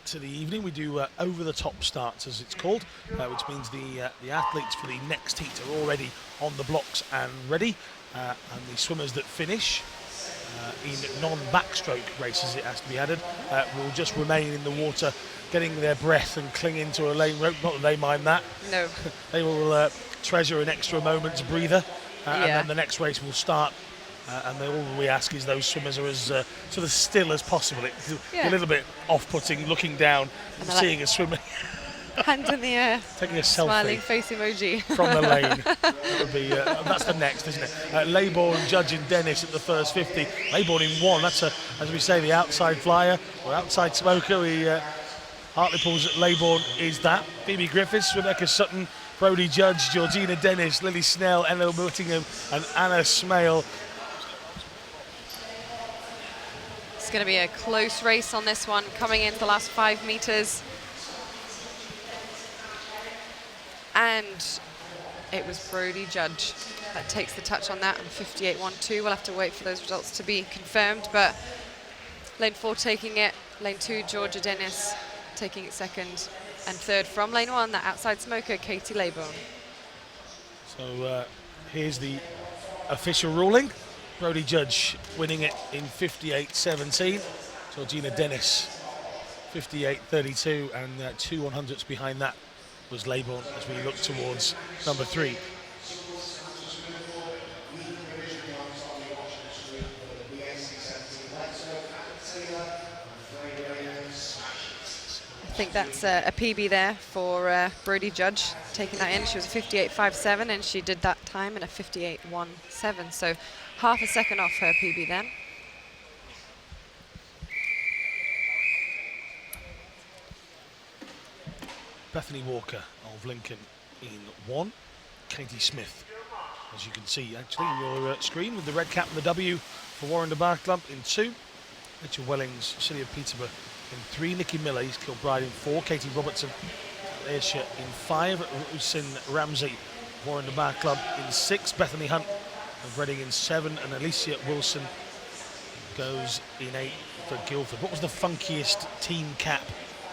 to the evening. We do over-the-top starts, as it's called, which means the athletes for the next heat are already on the blocks and ready, and the swimmers that finish in non-backstroke races, it has to be added, will just remain in the water, getting their breath and clinging to a lane rope. Not that they mind that. No. They will treasure an extra moment's breather, and then the next race will start. And all we ask is those swimmers are as sort of still as possible. It's a little bit off-putting, looking down and seeing a swimmer. Hand in the air. Taking a selfie. Smiling face emoji. From the lane. That would be, that's the next, isn't it? Leybourne judging Dennis at the first 50. Leybourne in 1. That's, as we say, the outside flyer or outside smoker. Hartlepool's at Leybourne is that. Phoebe Griffiths, Rebecca Sutton, Brodie Judge, Georgina Dennis, Lily Snell, Ella Whittingham and Anna Smale. It's going to be a close race on this one, coming into the last 5 metres. And it was Brodie Judge that takes the touch on that, and 58.12. We'll have to wait for those results to be confirmed, but lane 4 taking it, lane 2 Georgia Dennis taking it second, and third from lane 1, that outside smoker, Katie Leybourne. So here's the official ruling. Brodie Judge winning it in 58.17. Georgina Dennis 58.32, and 2 100ths behind that was Leybourne as we look towards number 3. I think that's a PB there for Brodie Judge taking that in. She was 58.57 and she did that time in a 58.17. So half a second off her PB then. Bethany Walker of Lincoln in 1. Katie Smith, as you can see actually on your screen with the red cap and the W for Warren de Bar Club in 2. Rachel Wellings, City of Peterborough in 3. Nikki Miller, East Kilbride in 4. Katie Robertson, Ayrshire in 5. Rusin Ramsey, Warren de Bar Club in 6. Bethany Hunt of Reading in 7. And Alicia Wilson goes in 8 for Guildford. What was the funkiest team cap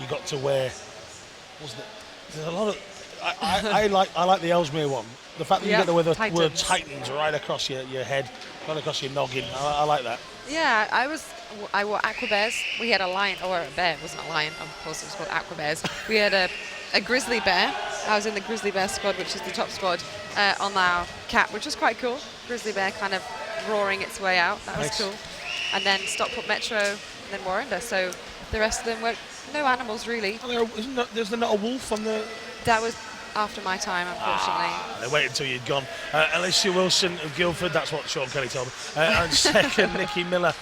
you got to wear? There's a lot of. I like the Ellesmere one. The fact that you get to wear the word Titans right across your head, right across your noggin. I like that. Yeah, I wore Aqua Bears. We had a lion, or a bear. It wasn't a lion. Of course, it was called Aqua Bears. We had a grizzly bear. I was in the grizzly bear squad, which is the top squad, on our cap, which was quite cool. Grizzly bear kind of roaring its way out. That was cool. And then Stockport Metro, and then Warrender. So the rest of them were no animals really. There's not a wolf on the. That was after my time, unfortunately. They waited until you'd gone. Alicia Wilson of Guildford, that's what Sean Kelly told me. And second, Nikki Miller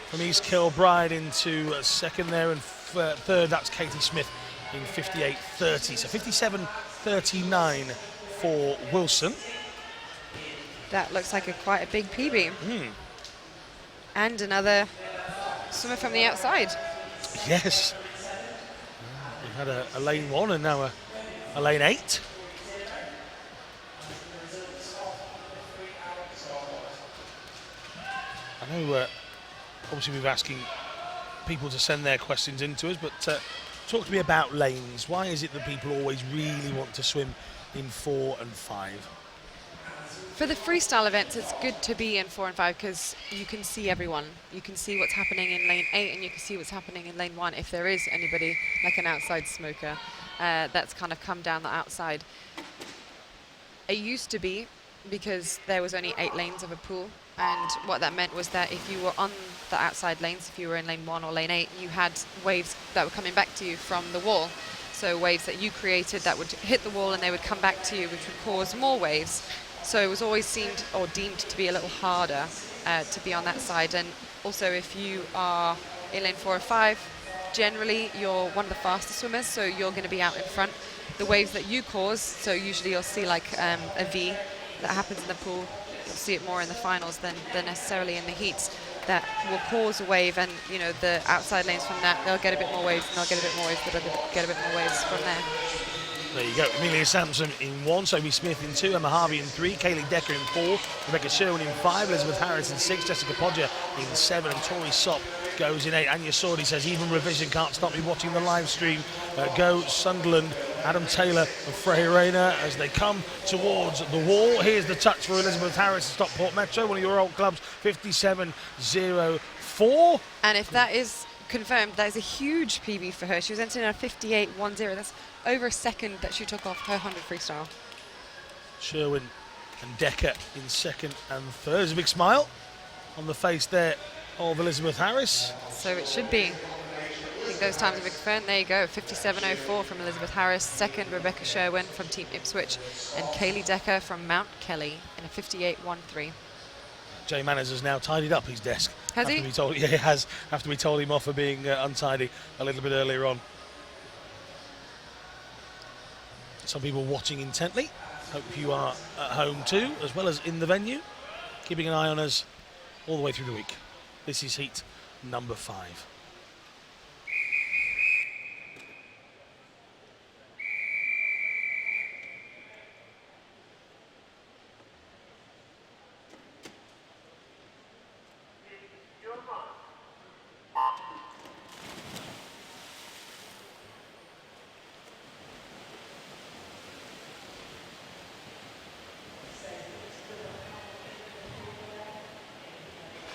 from East Kilbride into second there, and third, that's Katie Smith in 58.30. So 57.39 for Wilson. That looks like quite a big PB. And another swimmer from the outside. Yes. We've had a lane 1 and now a lane 8. I know, obviously we've asking people to send their questions into us, but talk to me about lanes. Why is it that people always really want to swim in 4 and 5? For the freestyle events, it's good to be in 4 and 5 because you can see everyone. You can see what's happening in lane 8 and you can see what's happening in lane 1 if there is anybody like an outside smoker that's kind of come down the outside. It used to be because there was only 8 lanes of a pool, and what that meant was that if you were on the outside lanes, if you were in lane 1 or lane 8, you had waves that were coming back to you from the wall. So waves that you created that would hit the wall and they would come back to you, which would cause more waves. So it was always seemed or deemed to be a little harder to be on that side. And also if you are in lane 4 or 5, generally you're one of the faster swimmers, so you're going to be out in front. The waves that you cause, so usually you'll see like a V that happens in the pool. You'll see it more in the finals than necessarily in the heats. That will cause a wave, and you know the outside lanes from that, they'll get a bit more waves, and they'll get a bit more waves, but they'll get a bit more waves from there. There you go. Amelia Sampson in 1, Sophie Smith in 2, Emma Harvey in 3, Kaylee Decker in 4, Rebecca Sherwin in 5, Elizabeth Harris in 6, Jessica Podger in 7, and Tori Sopp goes in 8. Anya Sordi says, even revision can't stop me watching the live stream. Go Sunderland, Adam Taylor and Freya Rayner as they come towards the wall. Here's the touch for Elizabeth Harris at Stockport Metro, one of your old clubs, 57.04. And if that is confirmed, that is a huge PB for her. She was entering a 58.10. That's over a second that she took off her 100 freestyle. Sherwin and Decker in 2nd and 3rd. There's a big smile on the face there of Elizabeth Harris. So it should be. I think those times have been confirmed. There you go, 57.04 from Elizabeth Harris. 2nd, Rebecca Sherwin from Team Ipswich. And Kaylee Decker from Mount Kelly in a 58.13. Jay Manners has now tidied up his desk. Has he? Yeah, he has, after we told him off for being untidy a little bit earlier on. Some people watching intently. Hope you are at home too, as well as in the venue, keeping an eye on us all the way through the week. This is heat number 5.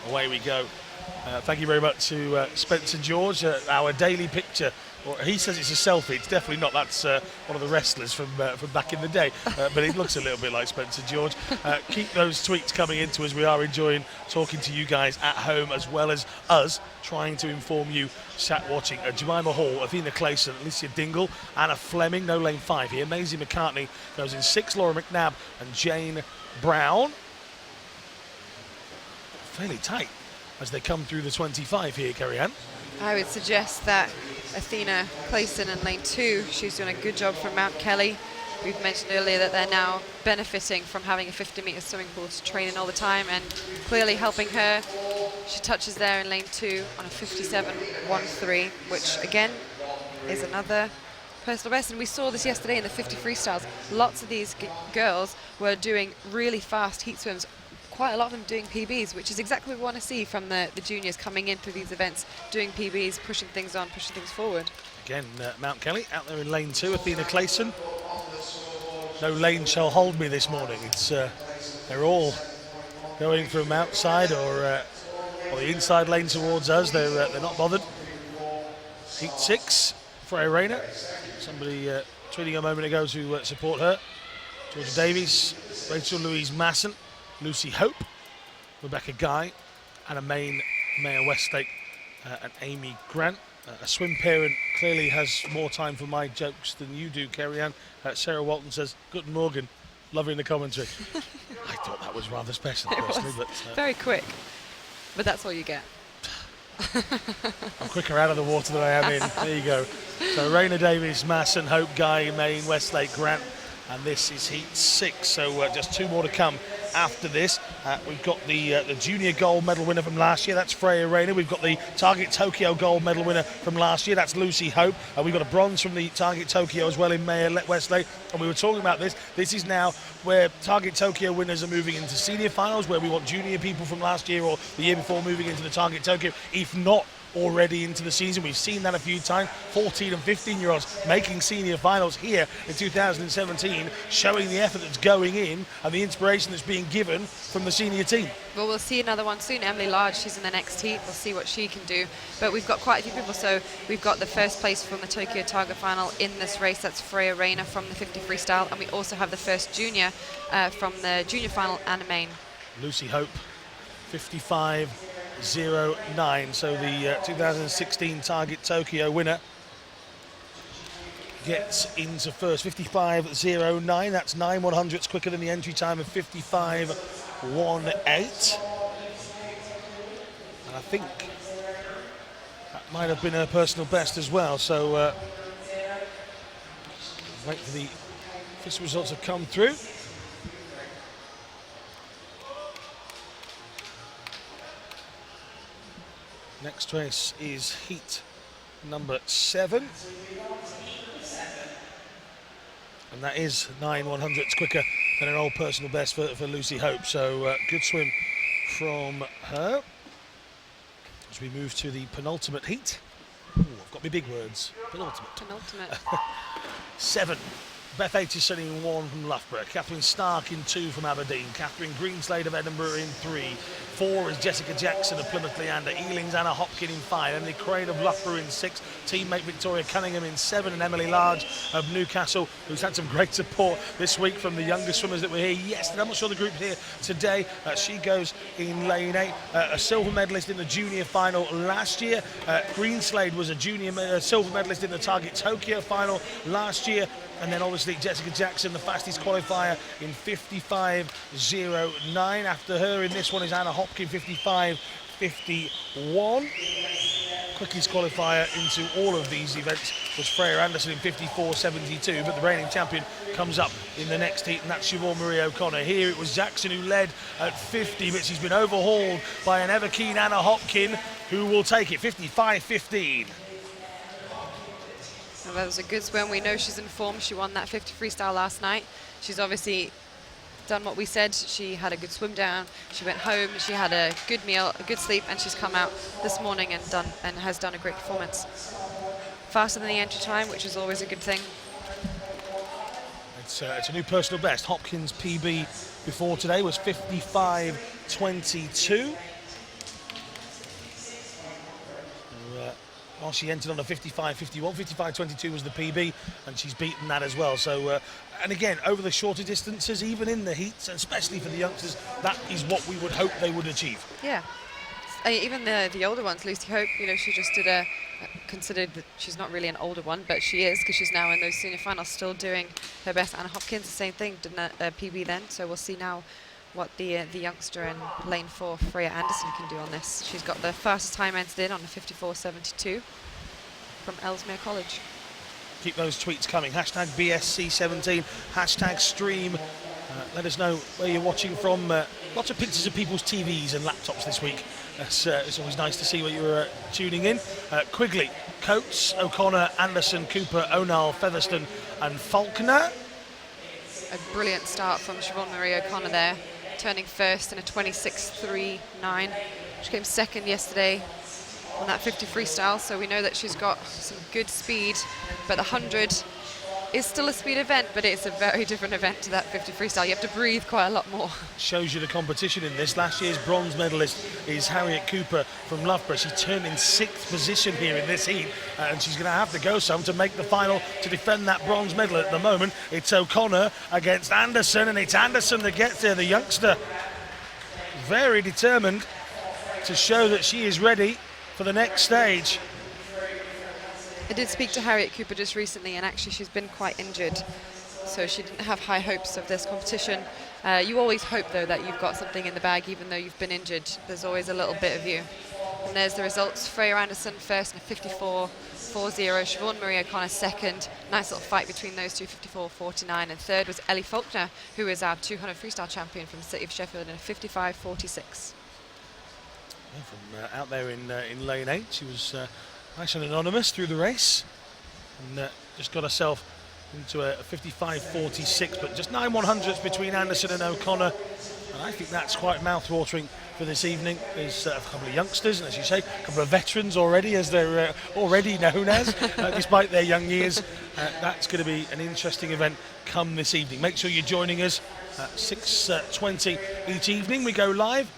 Away we go. Thank you very much to Spencer George, our daily picture. Or he says it's a selfie. It's definitely not. That's one of the wrestlers from back in the day. But it looks a little bit like Spencer George. Keep those tweets coming into us. We are enjoying talking to you guys at home, as well as us trying to inform you sat watching. Jemima Hall, Athena Clayson, Alicia Dingle, Anna Fleming, no lane 5 here. Maisie McCartney goes in 6, Laura McNabb and Jane Brown. Fairly tight as they come through the 25 here, Kerry-Ann. I would suggest that Athena Clayson in lane 2, she's doing a good job from Mount Kelly. We've mentioned earlier that they're now benefiting from having a 50-metre swimming pool to train in all the time, and clearly helping her. She touches there in lane 2 on a 57.13, which again is another personal best. And we saw this yesterday in the 50 freestyles. Lots of these girls were doing really fast heat swims, quite a lot of them doing PBs, which is exactly what we want to see from the juniors coming in through these events, doing PBs, pushing things on, pushing things forward. Again, Mount Kelly out there in lane 2, Athena Clayson. No lane shall hold me this morning. It's they're all going from outside or the inside lane towards us. They're not bothered. Heat 6, Freya Rayner. Somebody tweeting a moment ago to support her. Georgia Davies, Rachel Louise Masson, Lucy Hope, Rebecca Guy, Anna Main, Maya Westlake, and Amy Grant. A swim parent clearly has more time for my jokes than you do, Kerry-Ann. Sarah Walton says, "Guten Morgen," loving the commentary. I thought that was rather special, personally. But, very quick, but that's all you get. I'm quicker out of the water than I am in. There you go. So Rayner Davies, Masson, Hope, Guy, Main, Westlake, Grant. And this is heat 6, so just 2 more to come after this. We've got the junior gold medal winner from last year, that's Freya Rayner. We've got the Target Tokyo gold medal winner from last year, that's Lucy Hope. We've got a bronze from the Target Tokyo as well in May Westlake. And we were talking about this. This is now where Target Tokyo winners are moving into senior finals, where we want junior people from last year or the year before moving into the Target Tokyo, if not already into the season. We've seen that a few times. 14 and 15-year-olds making senior finals here in 2017, showing the effort that's going in and the inspiration that's being given from the senior team. Well, we'll see another one soon. Emily Large, she's in the next heat. We'll see what she can do. But we've got quite a few people. So we've got the first place from the Tokyo Target final in this race. That's Freya Rayner from the 50 freestyle. And we also have the first junior from the junior final, Anna Main. Lucy Hope, 55.09. So the 2016 Target Tokyo winner gets into first. 55.09. That's 9/100ths quicker than the entry time of 55.18. And I think that might have been her personal best as well. So wait for the official results to come through. Next race is heat number 7. And that is 9/100ths quicker than an old personal best for Lucy Hope. So good swim from her. As we move to the penultimate heat. Ooh, I've got my big words. Penultimate. 7. Beth Aitchison in 1 from Loughborough. Catherine Stark in 2 from Aberdeen. Catherine Greenslade of Edinburgh in 3. 4 is Jessica Jackson of Plymouth Leander. Ealing's Anna Hopkin in 5. Emily Crane of Loughborough in 6. Teammate Victoria Cunningham in 7. And Emily Large of Newcastle, who's had some great support this week from the younger swimmers that were here yesterday. I'm not sure the group's here today. She goes in lane 8. A silver medalist in the junior final last year. Greenslade was a junior silver medalist in the Target Tokyo final last year. And then obviously Jessica Jackson, the fastest qualifier in 55.09. After her in this one is Anna Hopkin, 55.51. Quickest qualifier into all of these events was Freya Anderson in 54.72, but the reigning champion comes up in the next heat, and that's Siobhan Marie O'Connor. Here it was Jackson who led at 50, but she's been overhauled by an ever-keen Anna Hopkin, who will take it, 55.15. Well, that was a good swim. We know she's in form. She won that 50 freestyle last night. She's obviously done what we said. She had a good swim down. She went home. She had a good meal, a good sleep, and she's come out this morning and has done a great performance. Faster than the entry time, which is always a good thing. It's a new personal best. Hopkins' PB before today was 55.22. Well, she entered on a 55.51. 55.22 was the PB, and she's beaten that as well. So, and again, over the shorter distances, even in the heats, and especially for the youngsters, that is what we would hope they would achieve. Yeah. Even the older ones, Lucy Hope, you know, she just did considered that she's not really an older one, but she is, because she's now in those senior finals, still doing her best. Anna Hopkins, the same thing, did a PB then. So we'll see now what the youngster in lane 4, Freya Anderson, can do on this. She's got the fastest time entered in on a 54.72 from Ellesmere College. Keep those tweets coming. Hashtag BSC17, hashtag stream. Let us know where you're watching from. Lots of pictures of people's TVs and laptops this week. It's always nice to see where you're tuning in. Quigley, Coates, O'Connor, Anderson, Cooper, O'Neill, Featherstone and Faulkner. A brilliant start from Siobhan Marie O'Connor there, turning first in a 26.39. She came second yesterday on that 50 freestyle, so we know that she's got some good speed, but the 100 is still a speed event, but it's a very different event to that 50 freestyle. You have to breathe quite a lot more. Shows you the competition in this. Last year's bronze medalist is Harriet Cooper from Loughborough. She turned in 6th position here in this heat, and she's going to have to go some to make the final to defend that bronze medal. At the moment, it's O'Connor against Anderson, and it's Anderson that gets there, the youngster. Very determined to show that she is ready for the next stage. I did speak to Harriet Cooper just recently, and actually she's been quite injured, so she didn't have high hopes of this competition. You always hope, though, that you've got something in the bag, even though you've been injured. There's always a little bit of you. And there's the results. Freya Anderson first in a 54.40. Siobhan Marie O'Connor second. Nice little fight between those two, 54.49. And third was Ellie Faulkner, who is our 200 freestyle champion from the city of Sheffield in a 55.46. Yeah, from out there in lane 8, she was nice and anonymous through the race, and just got herself into a 55.46, but just 9/100ths between Anderson and O'Connor, and I think that's quite mouth-watering for this evening. There's a couple of youngsters, and as you say, a couple of veterans already, as they're already known as, despite their young years. That's going to be an interesting event come this evening. Make sure you're joining us at 6:20 each evening. We go live.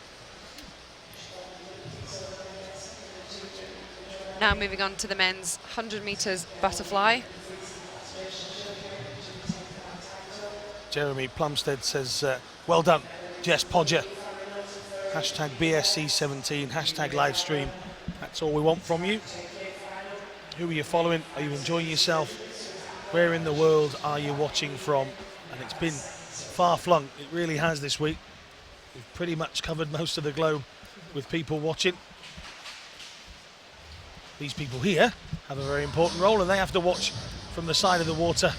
Now moving on to the men's 100 metres butterfly. Jeremy Plumstead says, well done, Jess Podger. Hashtag BSC17, hashtag live stream. That's all we want from you. Who are you following? Are you enjoying yourself? Where in the world are you watching from? And it's been far-flung. It really has this week. We've pretty much covered most of the globe with people watching. These people here have a very important role, and they have to watch from the side of the water.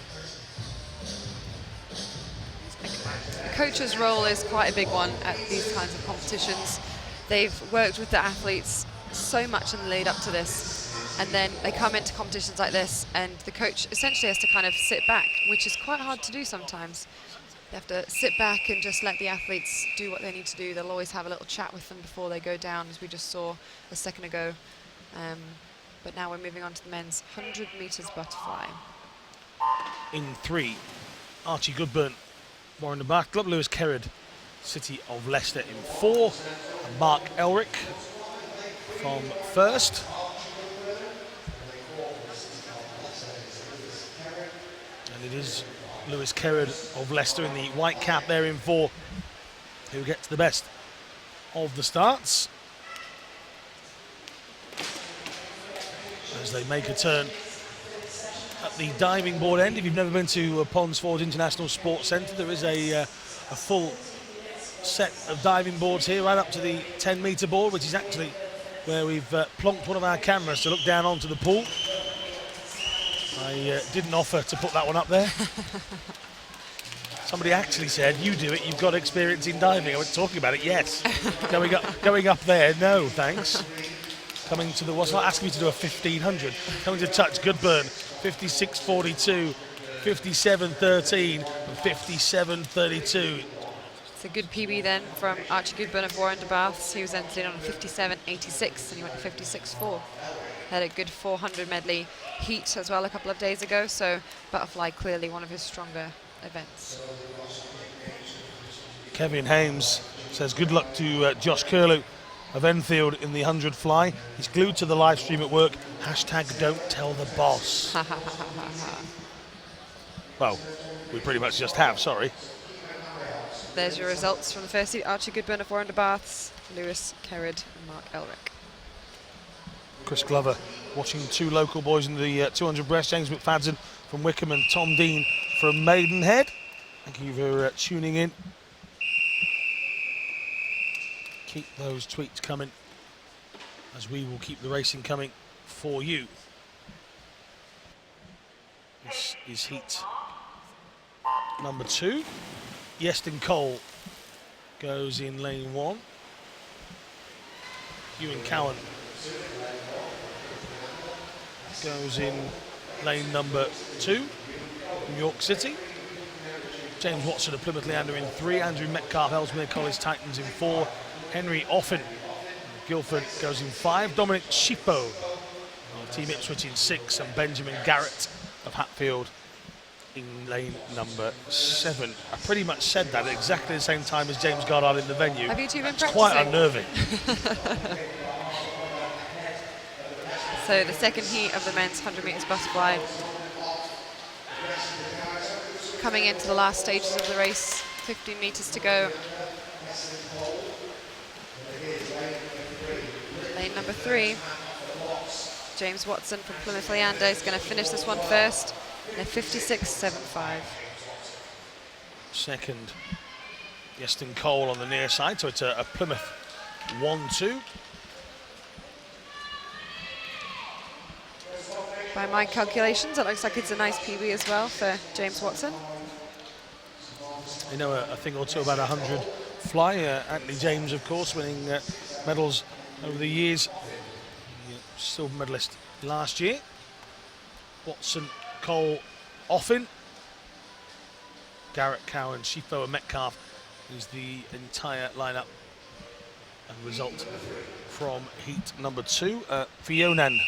The coach's role is quite a big one at these kinds of competitions. They've worked with the athletes so much in the lead up to this, and then they come into competitions like this, and the coach essentially has to kind of sit back, which is quite hard to do sometimes. They have to sit back and just let the athletes do what they need to do. They'll always have a little chat with them before they go down, as we just saw a second ago. But now we're moving on to the men's 100 metres butterfly. In 3, Archie Goodburn, Warren de Bach, Club Lewis Kerrod, City of Leicester in 4, and Mark Elric from first. And it is Lewis Kerrod of Leicester in the white cap there in 4, who gets the best of the starts. As they make a turn at the diving board end. If you've never been to Ponds Forge International Sports Centre, there is a full set of diving boards here, right up to the 10-metre board, which is actually where we've plonked one of our cameras to look down onto the pool. I didn't offer to put that one up there. Somebody actually said, you do it, you've got experience in diving. I was talking about it, yes. going up there, no, thanks. Coming to the, what's not asking me to do a 1500. Coming to touch, Goodburn, 56.42, 57.13, and 57.32. It's a good PB then from Archie Goodburn of Warren de Baths. He was entered in on a 57.86 and he went to 56.4. Had a good 400 medley heat as well a couple of days ago, so butterfly clearly one of his stronger events. Kevin Hames says good luck to Josh Curlew of Enfield in the 100 fly. He's glued to the live stream at work. Hashtag don't tell the boss. Well, we pretty much just have, sorry. There's your results from the first heat. Archie Goodburn of Warren de Baths, Lewis Kerrod and Mark Elric. Chris Glover watching 2 local boys in the 200 breast, James McFadden from Wickham and Tom Dean from Maidenhead. Thank you for tuning in. Keep those tweets coming, as we will keep the racing coming for you. This is heat number 2. Yeston Cole goes in lane 1. Ewan Cowan goes in lane number 2 from York City. James Watson of Plymouth Leander in 3. Andrew Metcalf, Ellesmere College Titans in 4. Henry Offen, Guildford goes in 5. Dominic Schippo of Team Ipswich in 6. And Benjamin Garrett of Hatfield in lane number 7. I pretty much said that at exactly the same time as James Goddard in the venue. Have you two been It's practicing? quite unnerving. So the second heat of the men's 100 metres butterfly. Coming into the last stages of the race, 15 metres to go. Lane number 3, James Watson from Plymouth Leander is going to finish this one first in a 56.75. Second, Yeston Cole on the near side, so it's a Plymouth 1-2. By my calculations, it looks like it's a nice PB as well for James Watson. You know a thing or two about 100 fly. Anthony James, of course, winning medals over the years. Silver medalist last year. Watson, Cole, Offin, Garrett, Cowan, Shifo and Metcalf is the entire lineup and result from heat number 2. Fionan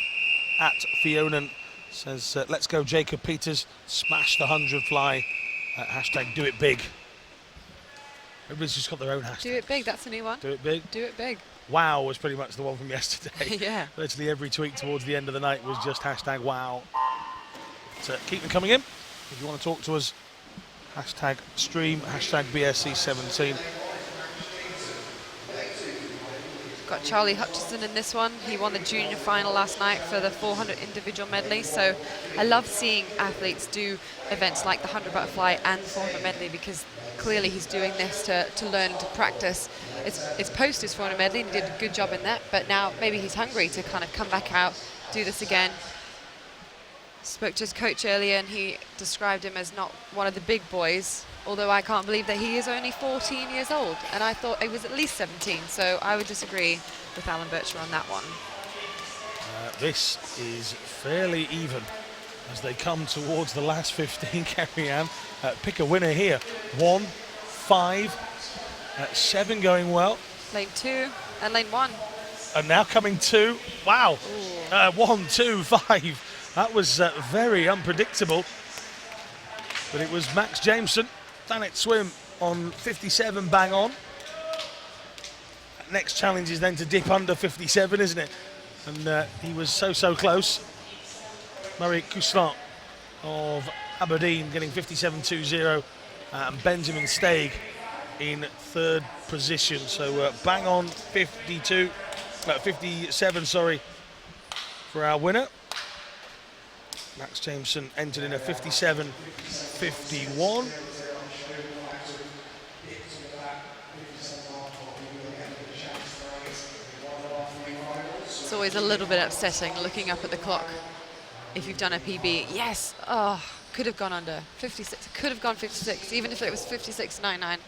at Fionan says, let's go Jacob Peters, smash the 100 fly, hashtag do it big. Everybody's just got their own hashtag. Do it big, that's a new one. Do it big. Do it big. Wow was pretty much the one from yesterday. Yeah. Literally every tweet towards the end of the night was just hashtag wow. So keep them coming in. If you want to talk to us, hashtag stream, hashtag BSC17. Got Charlie Hutchison in this one. He won the junior final last night for the 400 individual medley. So I love seeing athletes do events like the 100 butterfly and the 400 medley, because clearly he's doing this to learn, to practice. It's post his 400 medley and he did a good job in that, but now maybe he's hungry to kind of come back out, do this again. Spoke to his coach earlier and he described him as not one of the big boys, although I can't believe that he is only 14 years old, and I thought he was at least 17, so I would disagree with Alan Bircher on that one. This is fairly even as they come towards the last 15, Carrie-Anne. Pick a winner here. 1, 5, 7 going well. Lane 2 and lane 1. And now coming 2. Wow. 1, 2, 5. That was very unpredictable. But it was Max Jameson, done it swim on 57 bang on. Next challenge is then to dip under 57, isn't it? And he was so close. Murray Couslant of Aberdeen getting 57.20, and Benjamin Steig in 3rd position. So bang on 57, sorry, for our winner. Max Jameson entered in a 57.51. It's always a little bit upsetting looking up at the clock. If you've done a PB, yes, could have gone under 56, could have gone 56, even if it was 56.99,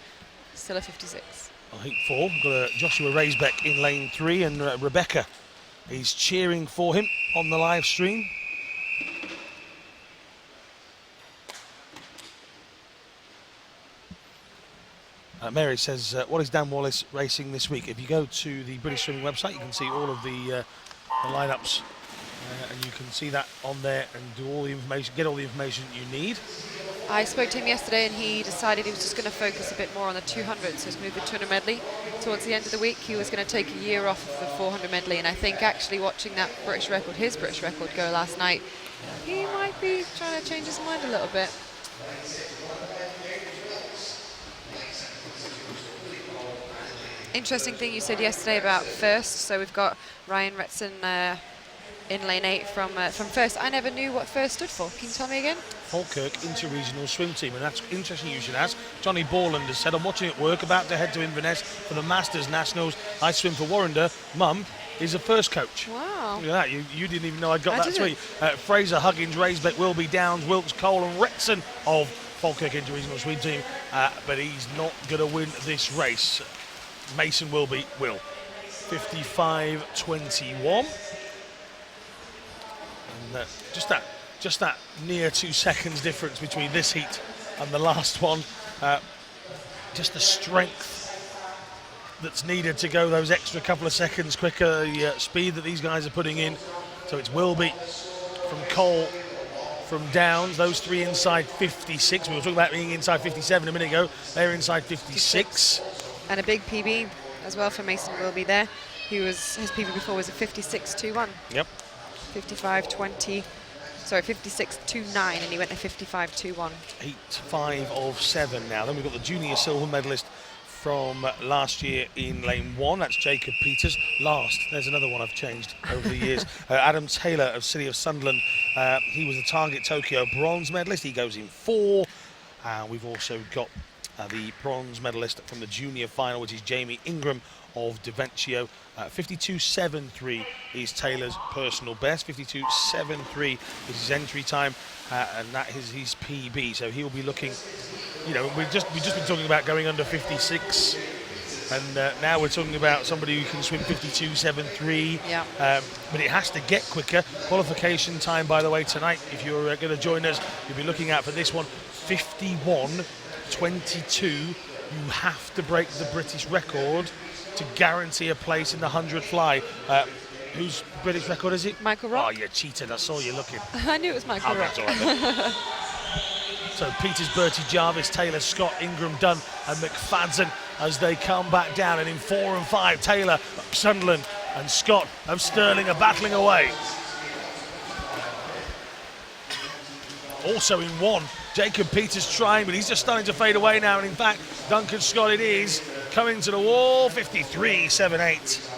still a 56. Well, heat 4, we've got Joshua Raisbeck in lane 3, and Rebecca is cheering for him on the live stream. Mary says, what is Dan Wallace racing this week? If you go to the British Swimming website, you can see all of the lineups, and you can see that on there and do all the information, get all the information you need. I spoke to him yesterday and he decided he was just going to focus a bit more on the 200, so he's moved the 200 medley. Towards the end of the week, he was going to take a year off of the 400 medley, and I think actually watching that British record, his British record, go last night, he might be trying to change his mind a little bit. Interesting thing you said yesterday about first. So we've got Ryan Retson in lane 8 from first. I never knew what first stood for. Can you tell me again? Falkirk Interregional Swim Team, and that's interesting you should ask. Johnny Borland has said, I'm watching it work, about to head to Inverness for the Masters Nationals. I swim for Warrender. Mum is a first coach. Wow. Look at that, you didn't even know I got that didn't. tweet. Fraser, Huggins, Raisbeck, Wilby, Downs, Wilkes, Cole and Retson of Falkirk Interregional Swim Team, but he's not going to win this race. Mason Wilby will. 55.21. And just that near 2 seconds difference between this heat and the last one. Just the strength that's needed to go those extra couple of seconds quicker, the speed that these guys are putting in. So it's Wilby from Cole, from Downs, those three inside 56. We were talking about being inside 57 a minute ago. They're inside 56. And a big PB as well for Mason Wilby there. His PB before was a 56.21. Yep. 55.20. Sorry, 56.29, and he went to 55.21. 8-5 of 7 now. Then we've got the junior silver medalist from last year in lane 1. That's Jacob Peters. Last, there's another one I've changed over the years. Adam Taylor of City of Sunderland. He was the Target Tokyo bronze medalist. He goes in 4. We've also got the bronze medalist from the junior final, which is Jamie Ingram of Devencio. 52.73 is Taylor's personal best. 52.73 is his entry time, and that is his PB. So he'll be looking, you know, we've just been talking about going under 56, and now we're talking about somebody who can swim 52.73. Yeah. But it has to get quicker. Qualification time, by the way, tonight, if you're going to join us, you'll be looking out for this one, 51.22. You have to break the British record to guarantee a place in the 100 fly. Whose British record is it? Michael Rock. Oh, you cheated. I saw you looking. I knew it was Michael Rock. That's all right then. So Peters, Bertie, Jarvis, Taylor, Scott, Ingram, Dunn and McFadden as they come back down. And in 4 and 5, Taylor, Sunderland and Scott of Stirling are battling away. Also in 1, Jacob Peters trying, but he's just starting to fade away now. And in fact, Duncan Scott it is, coming to the wall, 53.78.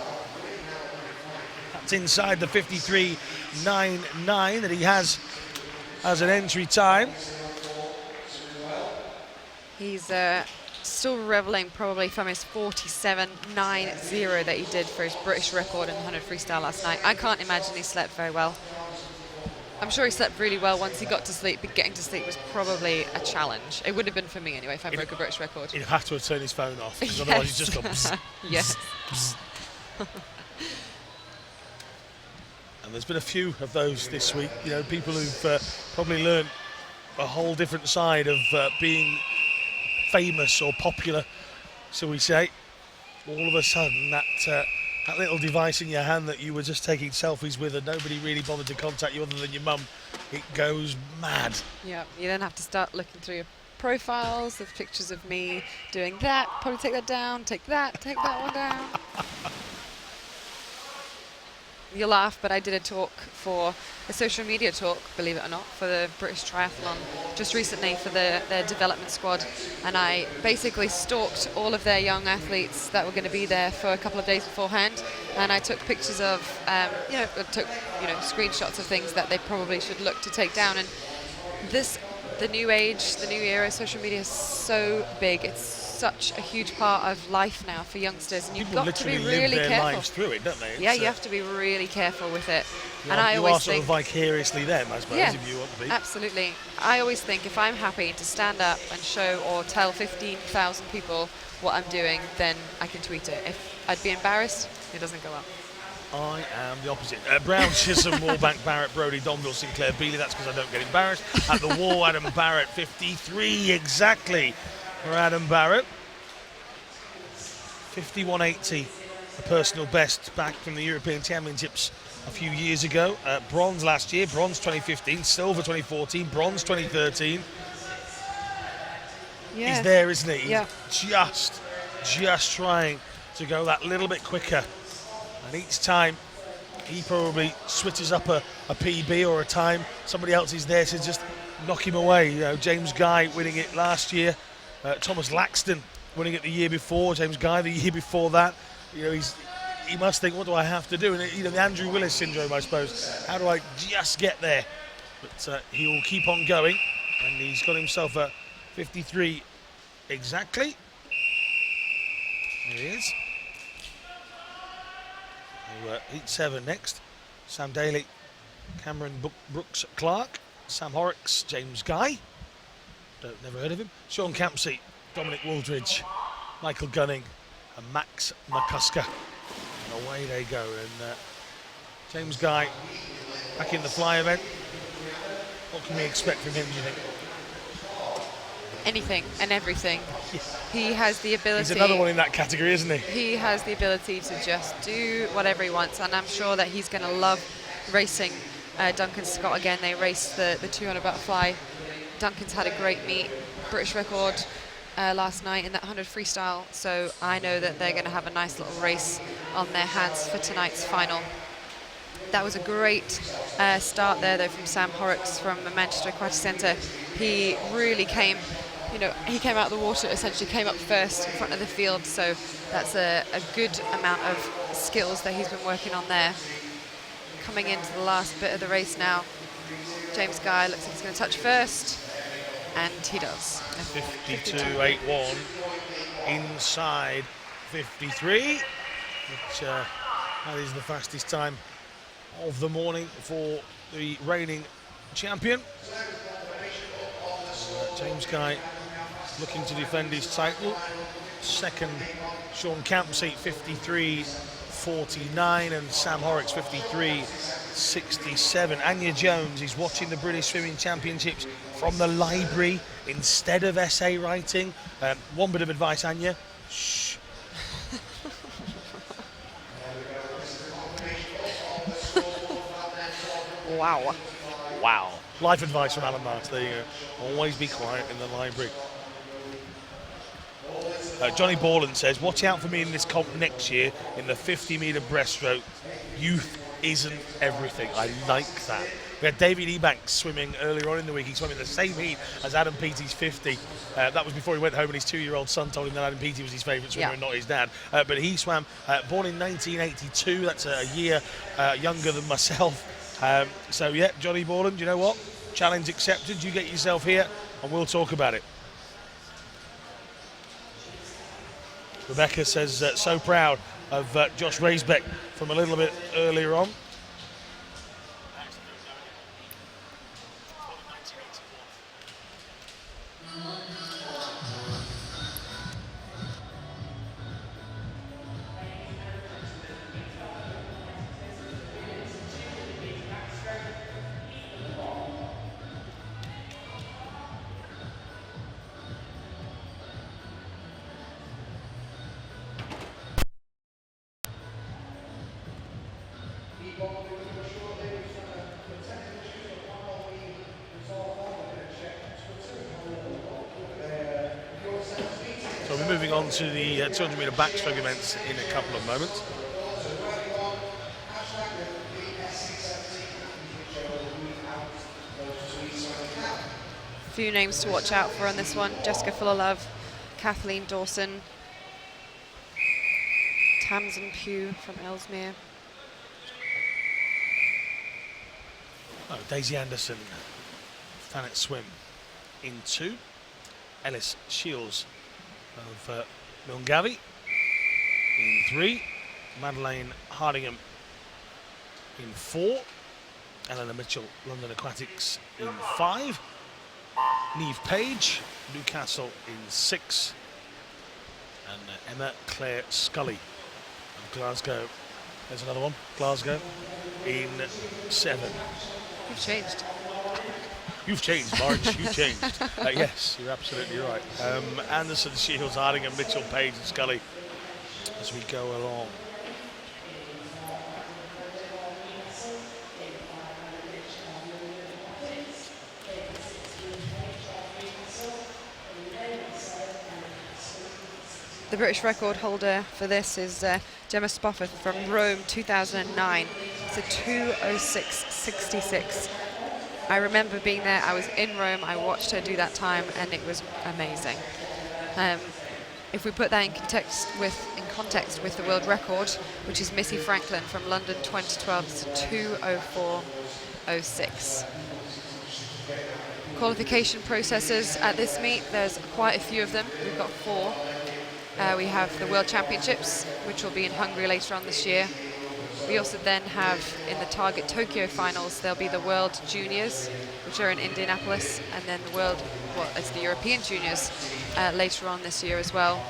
That's inside the 53.99 that he has as an entry time. He's still reveling probably from his 47.90 that he did for his British record in the 100 freestyle last night. I can't imagine he slept very well. I'm sure he slept really well once he got to sleep, but getting to sleep was probably a challenge. It would have been for me anyway if I broke a British record. He'd have to have turned his phone off, because otherwise he's just gone bzz, yes. bzz, bzz. And there's been a few of those this week, you know, people who've probably learned a whole different side of being famous or popular, so we say. All of a sudden, that little device in your hand that you were just taking selfies with and nobody really bothered to contact you other than your mum, it goes mad. Yeah, you then have to start looking through your profiles of pictures of me doing that, probably take that down, take that one down. You'll laugh, but I did a talk a social media talk, believe it or not, for the British Triathlon just recently for their development squad, and I basically stalked all of their young athletes that were going to be there for a couple of days beforehand, and I took pictures of, screenshots of things that they probably should look to take down. And the new age, the new era, social media is so big. It's such a huge part of life now for youngsters, and you've People got to be literally really live their careful. lives through it, don't they? Yeah, you have to be really careful with it. You And are, I you always are sort of think, vicariously them, I suppose, yeah, if you want to be. absolutely. I always think if I'm happy to stand up and show or tell 15,000 people what I'm doing, then I can tweet it. If I'd be embarrassed, it doesn't go up. I am the opposite. Brown, Chisholm, Wallbank, Barrett, Brodie, Donville, Sinclair, Bealey. That's because I don't get embarrassed. At the wall, Adam Barrett, 53 exactly for Adam Barrett. 51.80, a personal best back from the European Championships a few years ago. Bronze last year, bronze 2015, silver 2014, bronze 2013. Yeah. He's there, isn't he? Yeah. He's just trying to go that little bit quicker. And each time he probably switches up a PB or a time, somebody else is there to just knock him away. You know, James Guy winning it last year, Thomas Laxton winning it the year before, James Guy the year before that. You know, he must think, what do I have to do? And you know, the Andrew Willis syndrome, I suppose. How do I just get there? But he will keep on going, and he's got himself a 53 exactly. There he is. Heat 7 next. Sam Daly, Cameron Brooks Clark, Sam Horrocks, James Guy. Never heard of him. Sean Campsey, Dominic Wooldridge, Michael Gunning and Max McCusker. And away they go. And James Guy back in the fly event. What can we expect from him, do you think? Anything and everything. Yeah. He has the ability. He's another one in that category, isn't he? He has the ability to just do whatever he wants, and I'm sure that he's going to love racing Duncan Scott again. They raced the 200 butterfly. Duncan's had a great meet, British record last night in that 100 freestyle, so I know that they're going to have a nice little race on their hands for tonight's final. That was a great start there, though, from Sam Horrocks from the Manchester Aquatic Centre. He really came, he came out of the water, essentially came up first in front of the field, so that's a good amount of skills that he's been working on there. Coming into the last bit of the race now, James Guy looks like he's going to touch first. And he does. 52.81 inside 53, which that is the fastest time of the morning for the reigning champion. James Guy looking to defend his title. Second, Sean Campsey 53.49 and Sam Horrocks 53.67. Anya Jones is watching the British Swimming Championships from the library instead of essay writing. One bit of advice, Anya. Shh. Wow. Wow. Life advice from Alan Marks. There you go. Always be quiet in the library. Johnny Borland says, watch out for me in this comp next year in the 50-metre breaststroke. Youth isn't everything. I like that. We had David Ebanks swimming earlier on in the week. He swam in the same heat as Adam Peaty's 50. That was before he went home and his 2-year-old son told him that Adam Peaty was his favourite swimmer and not his dad. But he swam, born in 1982. That's a year younger than myself. So, yeah, Johnny Borland, you know what? Challenge accepted. You get yourself here and we'll talk about it. Rebecca says, so proud of Josh Raisbeck from a little bit earlier on. So we're moving on to the 200-metre backstroke events in a couple of moments. Few names to watch out for on this one. Jessica Fullerlove, Kathleen Dawson, Tamsin Pugh from Ellesmere. Oh, Daisy Anderson, Thanet Swim in 2. Ellis Shields of Milngavi in 3. Madeleine Hardingham in 4. Eleanor Mitchell, London Aquatics in 5. Neve Page, Newcastle in 6. And Emma Claire Scully of Glasgow. There's another one, Glasgow in 7. You've changed. You've changed, Marge, you've changed. Yes, you're absolutely right. Anderson, Shields, Hardingham, Mitchell, Page and Scully as we go along. The British record holder for this is Gemma Spofford from Rome 2009. It's a 2:06.66. I remember being there. I was in Rome. I watched her do that time, and it was amazing. If we put that in context with the world record, which is Missy Franklin from London 2012, it's a 2:04.06. Qualification processes at this meet, there's quite a few of them. We've got 4. We have the World Championships, which will be in Hungary later on this year. We also then have, in the Target Tokyo finals, there'll be the World Juniors, which are in Indianapolis, and then it's the European Juniors later on this year as well,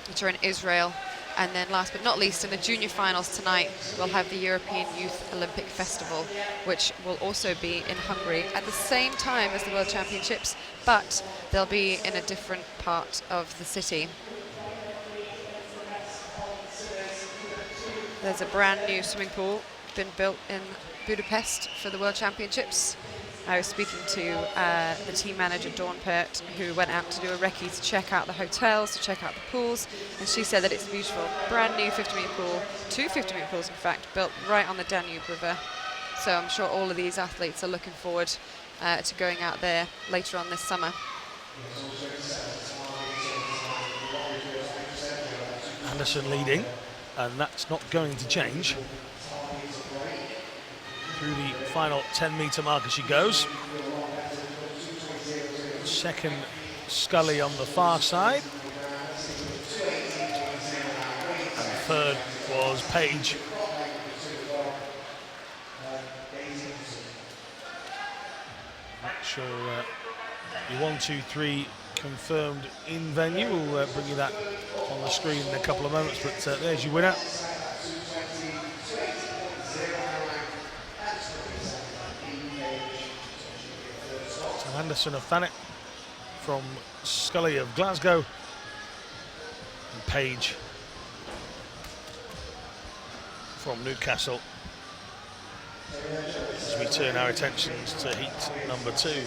which are in Israel. And then last but not least, in the junior finals tonight, we'll have the European Youth Olympic Festival, which will also be in Hungary at the same time as the World Championships, but they'll be in a different part of the city. There's a brand new swimming pool been built in Budapest for the World Championships. I was speaking to the team manager, Dawn Pert, who went out to do a recce to check out the hotels, to check out the pools, and she said that it's beautiful. Brand new 50-metre pool, 2 50-metre pools in fact, built right on the Danube River. So I'm sure all of these athletes are looking forward to going out there later on this summer. Anderson leading, and that's not going to change. Through the final 10-metre mark as she goes. Second, Scully on the far side. And the third was Page. Not sure your 1, 2, 3 confirmed in venue. We'll bring you that on the screen in a couple of moments, but there's your winner. So Anderson of Thanet from Scully of Glasgow, and Page from Newcastle. As we turn our attentions to heat number 2.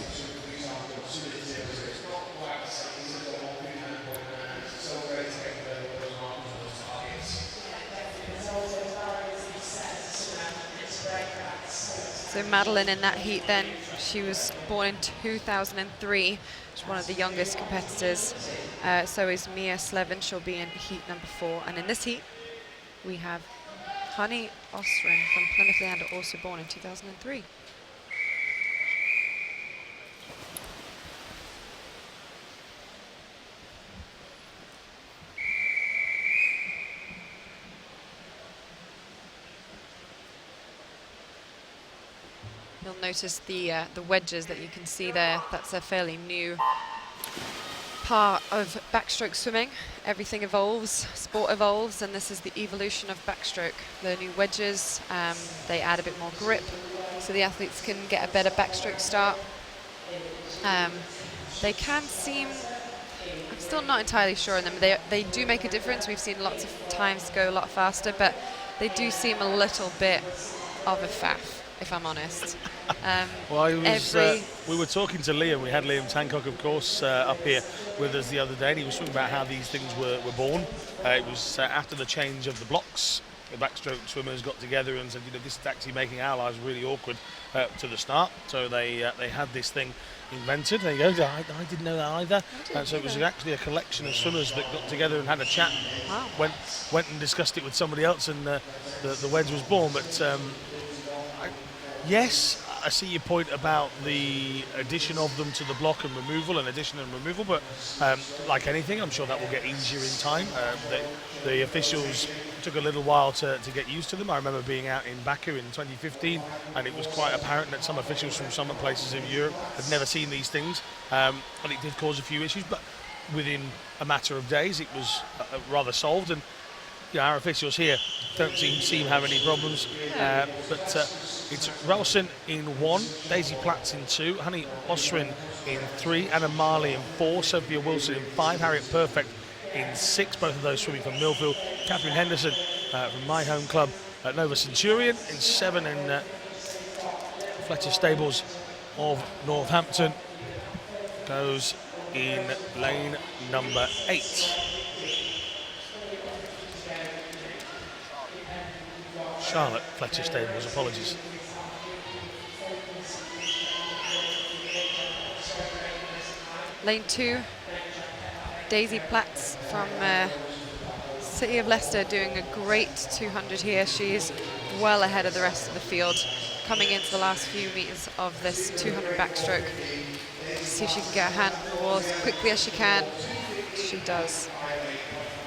So Madeline in that heat then, she was born in 2003. She's one of the youngest competitors. So is Mia Slevin, she'll be in heat number 4. And in this heat, we have Honey Osrin from Plymouth Leander, also born in 2003. You'll notice the wedges that you can see there. That's a fairly new part of backstroke swimming. Everything evolves, sport evolves, and this is the evolution of backstroke. The new wedges, they add a bit more grip, so the athletes can get a better backstroke start. They can seem, I'm still not entirely sure on them. They do make a difference. We've seen lots of times go a lot faster, but they do seem a little bit of a faff, if I'm honest. Well, we were talking to Liam. We had Liam Tancock, of course, up here with us the other day, and he was talking about how these things were born. It was after the change of the blocks, the backstroke swimmers got together and said, you know, this is actually making our lives really awkward to the start. So they had this thing invented. There you go. I didn't know that either. So it was actually a collection of swimmers that got together and had a chat. Wow. Went and discussed it with somebody else, and the wedge was born. But yes, I see your point about the addition of them to the block and removal, but like anything, I'm sure that will get easier in time. The officials took a little while to get used to them. I remember being out in Baku in 2015, and it was quite apparent that some officials from some places in Europe had never seen these things, and it did cause a few issues, but within a matter of days it was rather solved, and you know, our officials here don't seem to have any problems, but it's Relson in 1, Daisy Platts in 2, Honey Osrin in 3, Anna Marley in 4, Sophia Wilson in 5, Harriet Perfect in 6, both of those swimming from Millfield, Catherine Henderson from my home club at Nova Centurion in 7, and Fletcher Stables of Northampton goes in lane number 8. Charlotte Fletcher Stables, apologies. Lane 2, Daisy Platts from City of Leicester doing a great 200 here. She's well ahead of the rest of the field, coming into the last few meters of this 200 backstroke. See if she can get her hand on the wall as quickly as she can. She does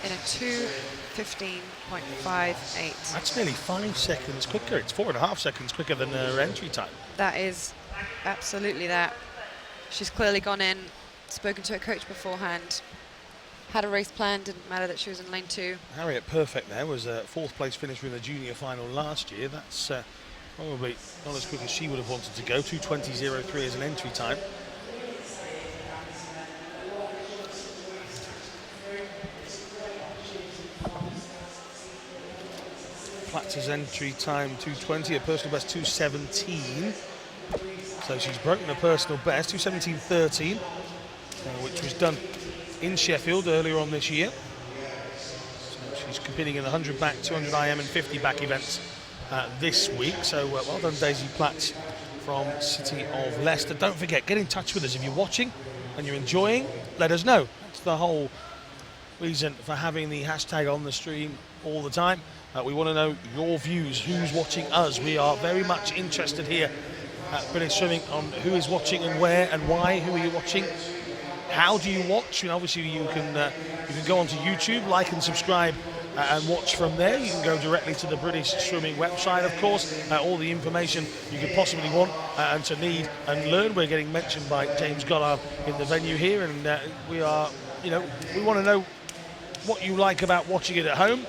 in a 2:15.58. That's nearly 5 seconds quicker. It's 4.5 seconds quicker than her entry time. That is absolutely that. She's clearly gone in, spoken to her coach beforehand, had a race plan, didn't matter that she was in lane 2. Harriet Perfect there was a 4th place finisher in the junior final last year. That's probably not as quick as she would have wanted to go. 2:20.03 as an entry time. Platz's entry time 2:20, a personal best 2:17. So she's broken her personal best, 2:17.13, which was done in Sheffield earlier on this year. So she's competing in the 100 back, 200 IM and 50 back events this week. So well done, Daisy Platts from City of Leicester. Don't forget, get in touch with us. If you're watching and you're enjoying, let us know. That's the whole reason for having the hashtag on the stream all the time. We want to know your views, who's watching us. We are very much interested here at British Swimming on who is watching and where and why. Who are you watching? How do you watch? Obviously you can go onto YouTube, like and subscribe, and watch from there. You can go directly to the British Swimming website, of course. All the information you could possibly want and to need and learn. We're getting mentioned by James Goddard in the venue here, and we are, we want to know what you like about watching it at home,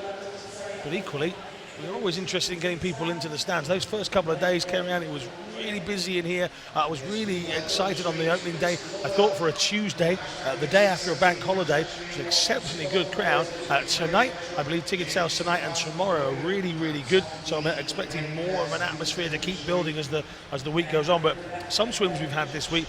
but equally, we're always interested in getting people into the stands. Those first couple of days, Kerry-Ann, it was really busy in here. I was really excited on the opening day. I thought for a Tuesday, the day after a bank holiday, it was an exceptionally good crowd. Tonight, I believe ticket sales tonight and tomorrow are really, really good. So I'm expecting more of an atmosphere to keep building as the week goes on. But some swims we've had this week,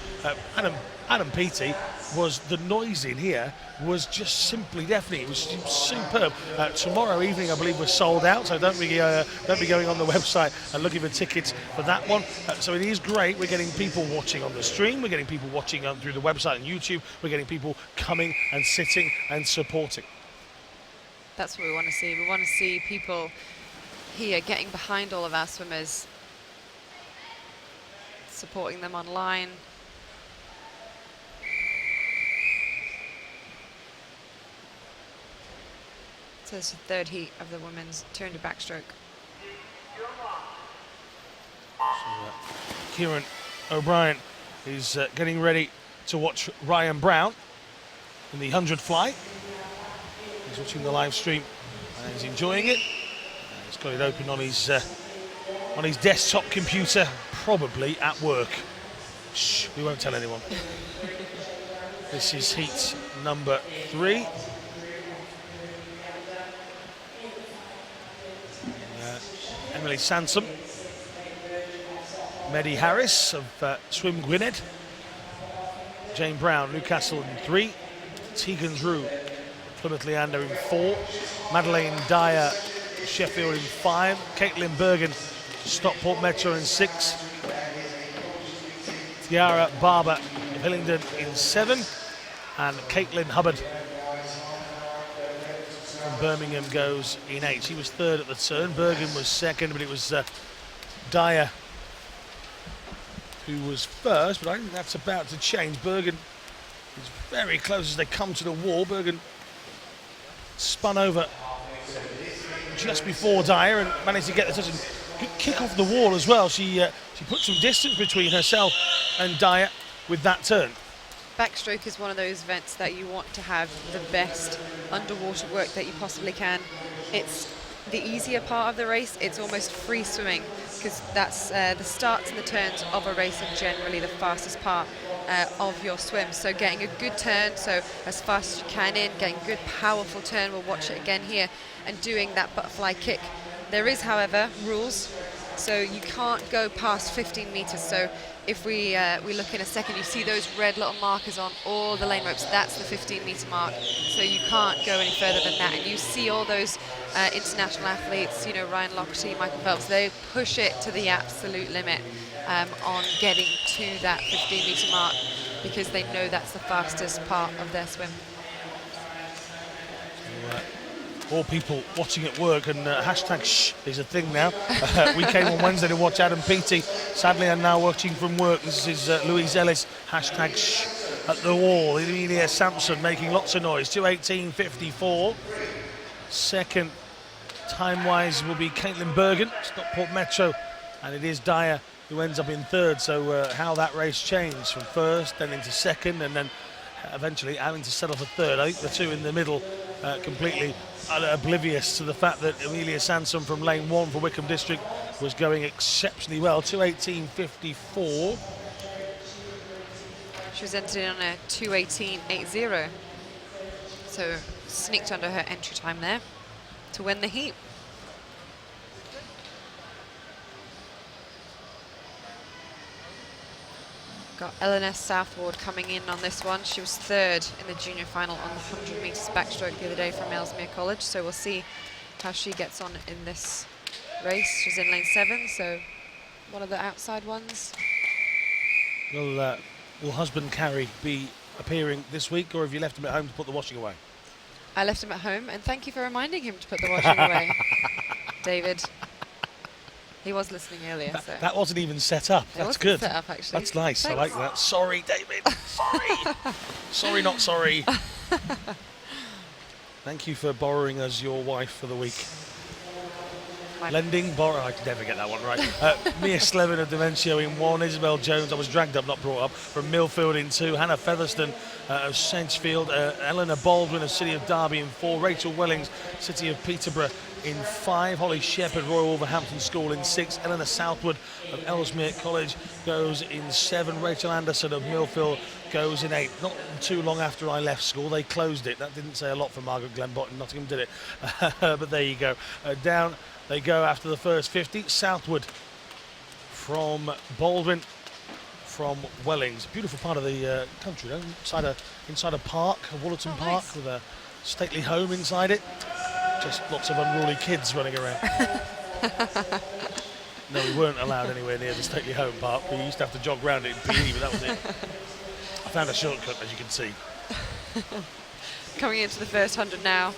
Adam Peaty, was the noise in here was just simply deafening. It was superb. Tomorrow evening, I believe, was sold out, so don't be going on the website and looking for tickets for that one. So it is great. We're getting people watching on the stream. We're getting people watching through the website and YouTube. We're getting people coming and sitting and supporting. That's what we want to see. We want to see people here getting behind all of our swimmers, supporting them online. So this is the third heat of the women's 200 backstroke. So, Kieran O'Brien is getting ready to watch Ryan Brown in the 100 fly. He's watching the live stream and he's enjoying it. He's got it open on his desktop computer, probably at work. Shh, we won't tell anyone. This is heat number 3. Emily Sansom, Maddie Harris of Swim Gwynedd, Jane Brown, Newcastle in 3, Tegan's Rue, Plymouth Leander in 4, Madeleine Dyer, Sheffield in 5, Caitlin Bergen, Stockport Metro in 6, Tiara Barber of Hillingdon in 7, and Caitlin Hubbard from Birmingham goes in 8. She was 3rd at the turn. Bergen was 2nd, but it was Dyer who was 1st, but I think that's about to change. Bergen is very close as they come to the wall. Bergen spun over just before Dyer and managed to get the touch and kick off the wall as well. She put some distance between herself and Dyer with that turn. Backstroke is one of those events that you want to have the best underwater work that you possibly can. It's the easier part of the race. It's almost free swimming because that's the starts and the turns of a race are generally the fastest part of your swim. So getting a good turn, so as fast as you can in, getting a good powerful turn, we'll watch it again here, and doing that butterfly kick. There is, however, rules. So you can't go past 15 meters. So if we look in a second, you see those red little markers on all the lane ropes. That's the 15-meter mark. So you can't go any further than that. And you see all those international athletes, Ryan Lochte, Michael Phelps, they push it to the absolute limit on getting to that 15-meter mark because they know that's the fastest part of their swim. All people watching at work, and hashtag shh is a thing now. We came on Wednesday to watch Adam Peaty. Sadly, I'm now watching from work. This is Louise Ellis, hashtag shh at the wall. Emilia Sampson making lots of noise, 2:18.54. Second, time-wise, will be Caitlin Bergen, Stockport Metro, and it is Dyer who ends up in 3rd. So how that race changed from 1st, then into 2nd, and then eventually having to settle for 3rd. I think the two in the middle completely oblivious to the fact that Emilia Sansom from lane 1 for Wickham District was going exceptionally well, 2:18.54. She was entered in on a 2:18.80, so sneaked under her entry time there to win the heat. Got Eleanor Southward coming in on this one. She was 3rd in the junior final on the 100 metres backstroke the other day from Ellesmere College, so we'll see how she gets on in this race. She's in lane 7, so one of the outside ones. Will husband Carrie be appearing this week, or have you left him at home to put the washing away? I left him at home, and thank you for reminding him to put the washing away, David. He was listening earlier. So. That wasn't even set up. That's wasn't good. set up, actually. That's nice. Thanks. I like that. Sorry, David. Sorry. Sorry, not sorry. Thank you for borrowing us your wife for the week. Lending, borrow, I can never get that one right. Mia Slevin of Dementio in 1, Isabel Jones, I was dragged up, not brought up, from Millfield in 2, Hannah Featherston of Sedgefield, Eleanor Baldwin of City of Derby in 4, Rachel Wellings, City of Peterborough in 5, Holly Shepherd, Royal Wolverhampton School in 6, Eleanor Southwood of Ellesmere College goes in 7, Rachel Anderson of Millfield goes in 8. Not too long after I left school, they closed it. That didn't say a lot for Margaret Glenbott in Nottingham, did it? But there you go. Down they go after the first 50. Southwood from Baldwin, from Wellings. Beautiful part of the country, though. Inside a park, a Wollerton Park, nice. with a stately home inside it. Just lots of unruly kids running around. No, we weren't allowed anywhere near the stately home park. We used to have to jog around it in PE, but that was it. I found a shortcut, as you can see. Coming into the first 100 now.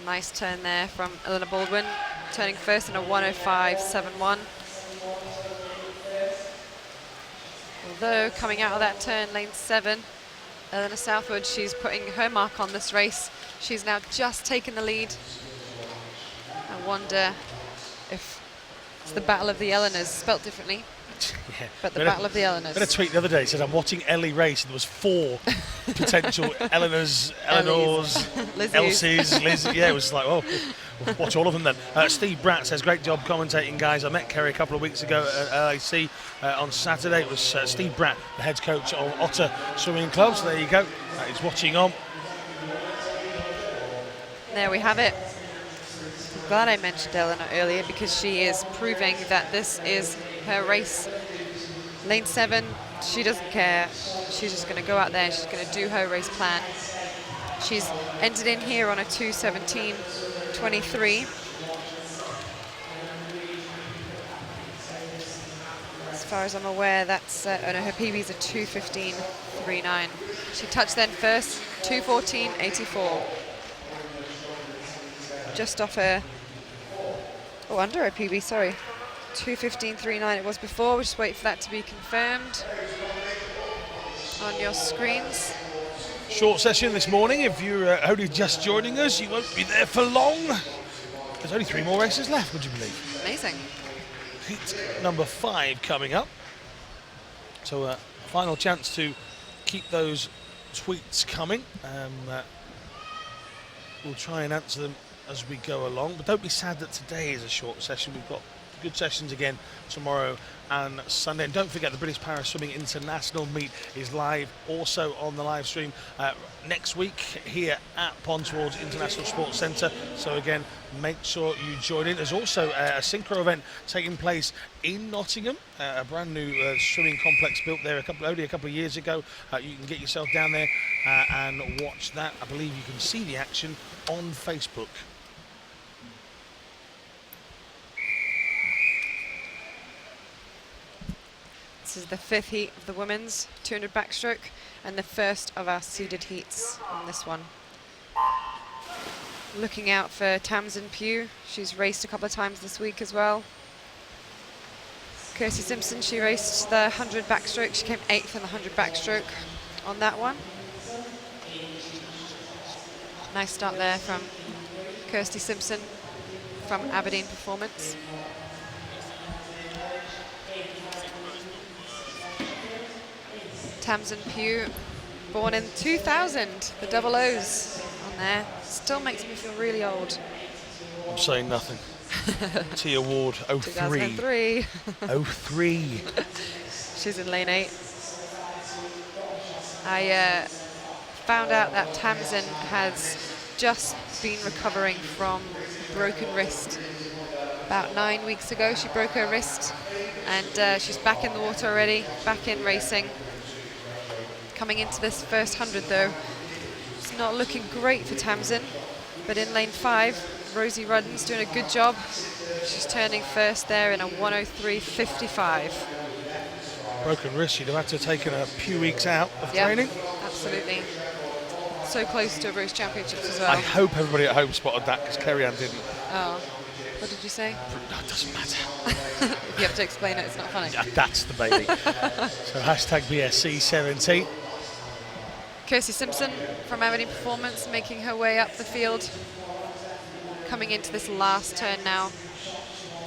Nice turn there from Eleanor Baldwin, turning first in a 1:05.71. Although coming out of that turn, lane 7, Eleanor Southwood, she's putting her mark on this race. She's now just taken the lead. I wonder if it's the Battle of the Eleanors, spelt differently. Yeah. But the Battle of the Eleanors. I read a tweet the other day, said I'm watching Ellie race, and there was 4 potential Eleanors, Eleanors, Elsies, Liz. Yeah, it was like, oh, we'll watch all of them then. Steve Bratt says, great job commentating, guys. I met Kerry a couple of weeks ago at LAC on Saturday. It was Steve Bratt, the head coach of Otter Swimming Club. So there you go. He's watching on. There we have it. I'm glad I mentioned Eleanor earlier because she is proving that this is her race. Lane 7, she doesn't care. She's just going to go out there and she's going to do her race plan. She's entered in here on a 2:17.23. As far as I'm aware, that's oh no, her PB is a 2:15.39. She touched then first, 2:14.84. Just off her, under her PB, sorry. 2:15.39 it was before. We'll just wait for that to be confirmed on your screens. Short session this morning. If you're only just joining us, you won't be there for long. There's only 3 more races left, would you believe? Amazing. Heat number 5 coming up. So final chance to keep those tweets coming. We'll try and answer them as we go along. But don't be sad that today is a short session. We've got good sessions again tomorrow and Sunday. And don't forget the British Para Swimming International Meet is live also on the live stream next week here at Pontowards International Sports Centre. So again, make sure you join in. There's also a synchro event taking place in Nottingham, a brand new swimming complex built there only a couple of years ago. You can get yourself down there and watch that. I believe you can see the action on Facebook. This is the 5th heat of the women's 200 backstroke and the first of our seeded heats on this one. Looking out for Tamsin Pugh. She's raced a couple of times this week as well. Kirsty Simpson, she raced the 100 backstroke. She came 8th in the 100 backstroke on that one. Nice start there from Kirsty Simpson from Aberdeen Performance. Tamsin Pugh, born in 2000, the double O's on there. Still makes me feel really old. I'm saying nothing. T Award 03. 2003. 03. She's in lane 8. I found out that Tamsin has just been recovering from a broken wrist. About 9 weeks ago she broke her wrist and she's back in the water already, back in racing. Coming into this first 100 though, it's not looking great for Tamsin, but in lane 5, Rosie Rudden's doing a good job. She's turning first there in a 1:03.55. Broken wrist, she'd have had to have taken a few weeks out of training. Absolutely. So close to a Bruce Championships as well. I hope everybody at home spotted that because Kerry-Ann didn't. Oh. What did you say? No, it doesn't matter. If you have to explain it, it's not funny. Yeah, that's the baby. So hashtag BSC17. Kirsty Simpson from Aberdeen Performance making her way up the field. Coming into this last turn now.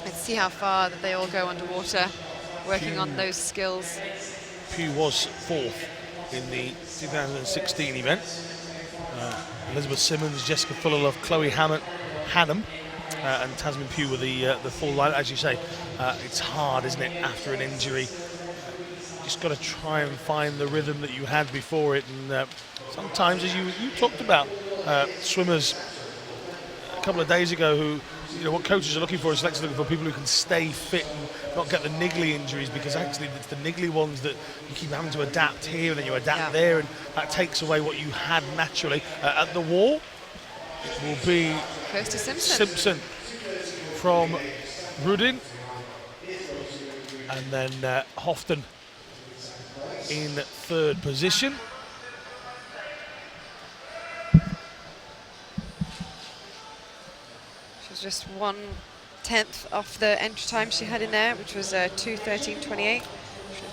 Let's see how far that they all go underwater, working on those skills. Pugh was 4th in the 2016 event. Elizabeth Simmons, Jessica Fullerlove, Chloe Hannum, and Tasmin Pugh were the full line. As you say, it's hard, isn't it, after an injury? Just got to try and find the rhythm that you had before it. And sometimes, as you talked about, swimmers a couple of days ago who, what coaches are looking for is selectors looking for people who can stay fit and not get the niggly injuries, because actually it's the niggly ones that you keep having to adapt here and then you adapt there, and that takes away what you had naturally. At the wall, it will be Kirsty Simpson from Rudin, and then Houghton in 3rd position. Just 1/10 off the entry time she had in there, which was 2:13.28,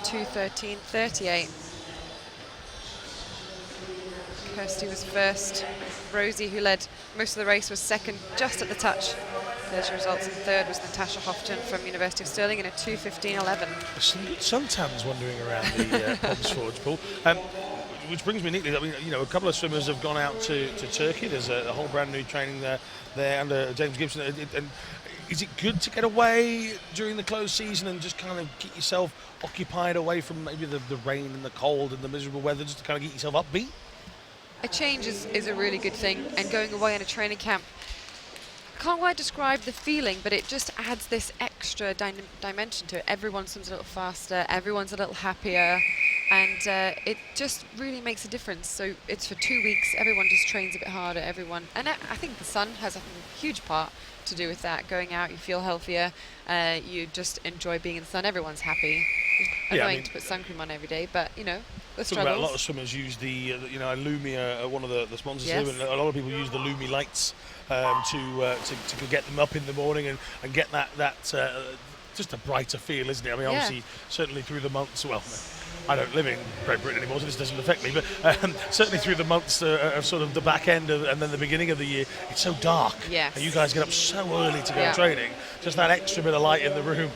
2:13.38. Kirsty was first. Rosie, who led most of the race, was second, just at the touch. There's your results. And 3rd was Natasha Houghton from University of Stirling in a 2:15.11. There's some good suntans wandering around the Ponds Forge pool. Which brings me neatly, I mean, a couple of swimmers have gone out to Turkey. There's a whole brand new training there under James Gibson. And is it good to get away during the closed season and just kind of get yourself occupied away from maybe the rain and the cold and the miserable weather, just to kind of get yourself upbeat? A change is a really good thing, and going away on a training camp, I can't quite describe the feeling, but it just adds this extra dimension to it. Everyone swims a little faster, everyone's a little happier, and it just really makes a difference. So it's for 2 weeks, everyone just trains a bit harder, everyone. And I think the sun has a huge part to do with that. Going out, you feel healthier, you just enjoy being in the sun, everyone's happy. Annoying to put sun cream on every day, but the struggles. A lot of swimmers use the Lumia, one of the sponsors Yes. here, and a lot of people use the Lumi lights to get them up in the morning and get that just a brighter feel, isn't it? I mean, obviously, certainly through the months, well, I don't live in Great Britain anymore, so this doesn't affect me, but certainly through the months of sort of the back end and then the beginning of the year, it's so dark. Yes. And you guys get up so early to go training. Just that extra bit of light in the room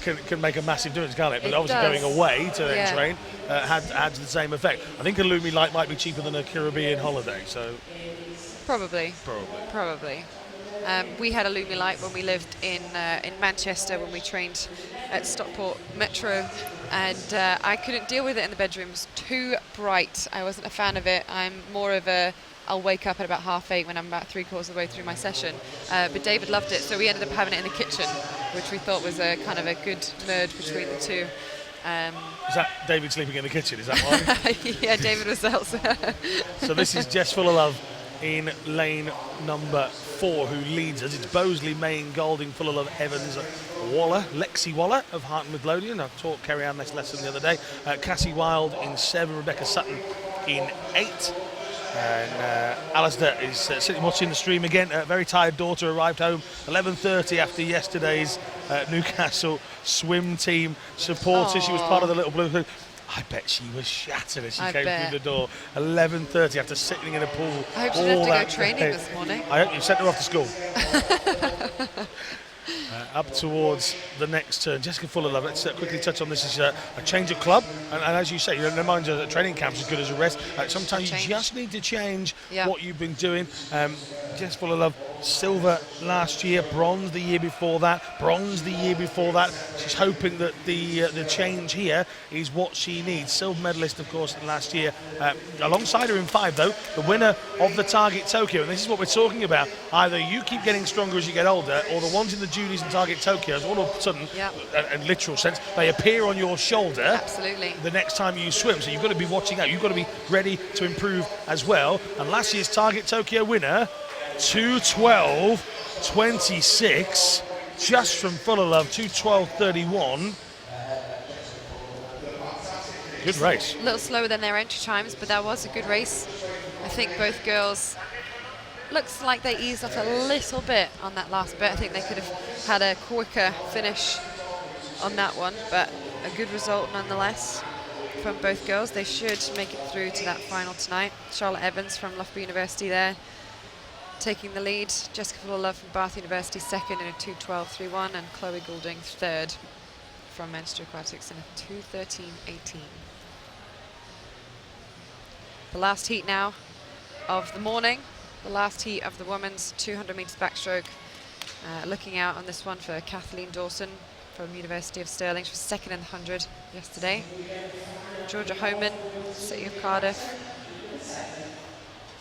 can make a massive difference, can't it? But obviously going away to then train adds the same effect. I think a Lumi light might be cheaper than a Caribbean holiday, so... Probably. We had a Lumi light when we lived in Manchester, when we trained at Stockport Metro, and I couldn't deal with it in the bedrooms. Too bright. I wasn't a fan of it. I'm more of a I'll wake up at about 8:30 when I'm about 3/4 of the way through my session. But David loved it, so we ended up having it in the kitchen, which we thought was a kind of a good merge between the two. Is that David sleeping in the kitchen? Is that why? Yeah, David was elsewhere. So this is Jess Fullerlove in lane number 4, who leads us. It's Bosley, Main, Golding, Fullerlove, Evans, Waller, Lexi Waller of Hart and Midlothian. I taught Kerry Ann this lesson the other day. Cassie Wilde in 7, Rebecca Sutton in 8. And Alistair is sitting watching the stream again. Very tired daughter arrived home 11:30 after yesterday's Newcastle swim team supporter. She was part of the Little Blue. I bet she was shattered as she came through the door. 11:30 after sitting in a pool. I hope she didn't have to go training this morning. I hope you sent her off to school. Up towards the next turn. Jessica Fullerlove, let's quickly touch on this. Is a change of club, and as you say, no mind a training camp's as good as a rest. Sometimes you just need to change what you've been doing. Jess Fullerlove, silver last year, bronze the year before that, bronze the year before that. She's hoping that the change here is what she needs. Silver medalist, of course, last year. Alongside her in 5, though, the winner of the Target Tokyo. And this is what we're talking about. Either you keep getting stronger as you get older, or the ones in the juniors and Target Tokyo, all of a sudden, in literal sense, they appear on your shoulder. Absolutely. The next time you swim. So you've got to be watching out. You've got to be ready to improve as well. And last year's Target Tokyo winner, 2:12.26, just from Fullerlove, 2:12.31. Good race. A little slower than their entry times, but that was a good race. I think both girls looks like they eased off a little bit on that last bit. I think they could have had a quicker finish on that one, but a good result nonetheless from both girls. They should make it through to that final tonight. Charlotte Evans from Loughborough University there taking the lead. Jessica Fuller from Bath University second in a 2:12.31, and Chloe Goulding third from Men's Aquatics in a 2:13.18. The last heat now of the morning, the last heat of the women's 200 metres backstroke. Looking out on this one for Kathleen Dawson from University of Stirling. She was second in the 100 yesterday. Georgia Homan, City of Cardiff.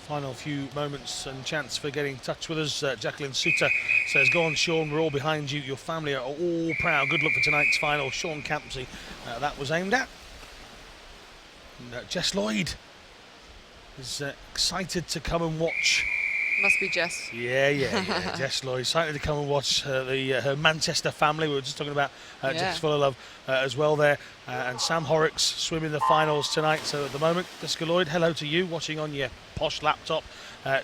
Final few moments and chance for getting in touch with us. Jacqueline Suter says, "Go on, Sean, we're all behind you. Your family are all proud. Good luck for tonight's final." Sean Campsey, that was aimed at. And, Jess Lloyd is excited to come and watch. Must be Jess. Yeah. Jess Lloyd, excited to come and watch her Manchester family. We were just talking about Jess Full of Love as well there. And Sam Horrocks swimming the finals tonight. So at the moment, Jessica Lloyd, hello to you, watching on your posh laptop. Get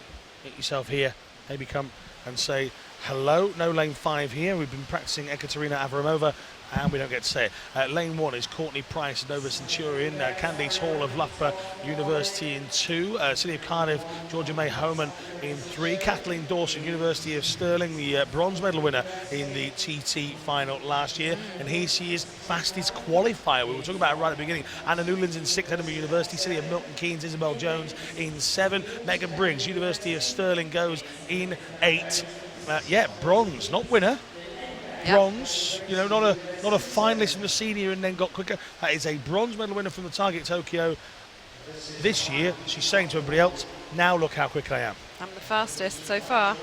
yourself here, maybe come and say hello. No lane 5 here. We've been practicing Ekaterina Avramova, and we don't get to say it. Lane 1 is Courtney Price, Nova Centurion. Candice Hall of Loughborough University in 2. City of Cardiff, Georgia May Homan in 3. Kathleen Dawson, University of Stirling, the bronze medal winner in the TT final last year. And here she is, fastest qualifier. We were talking about it right at the beginning. Anna Newlands in 6, Edinburgh University. City of Milton Keynes, Isabel Jones in 7. Megan Briggs, University of Stirling, goes in 8. Bronze, not winner. Bronze, not a finalist from the senior and then got quicker. That is a bronze medal winner from the Target Tokyo this year. She's saying to everybody else, now look how quick I am. I'm the fastest so far.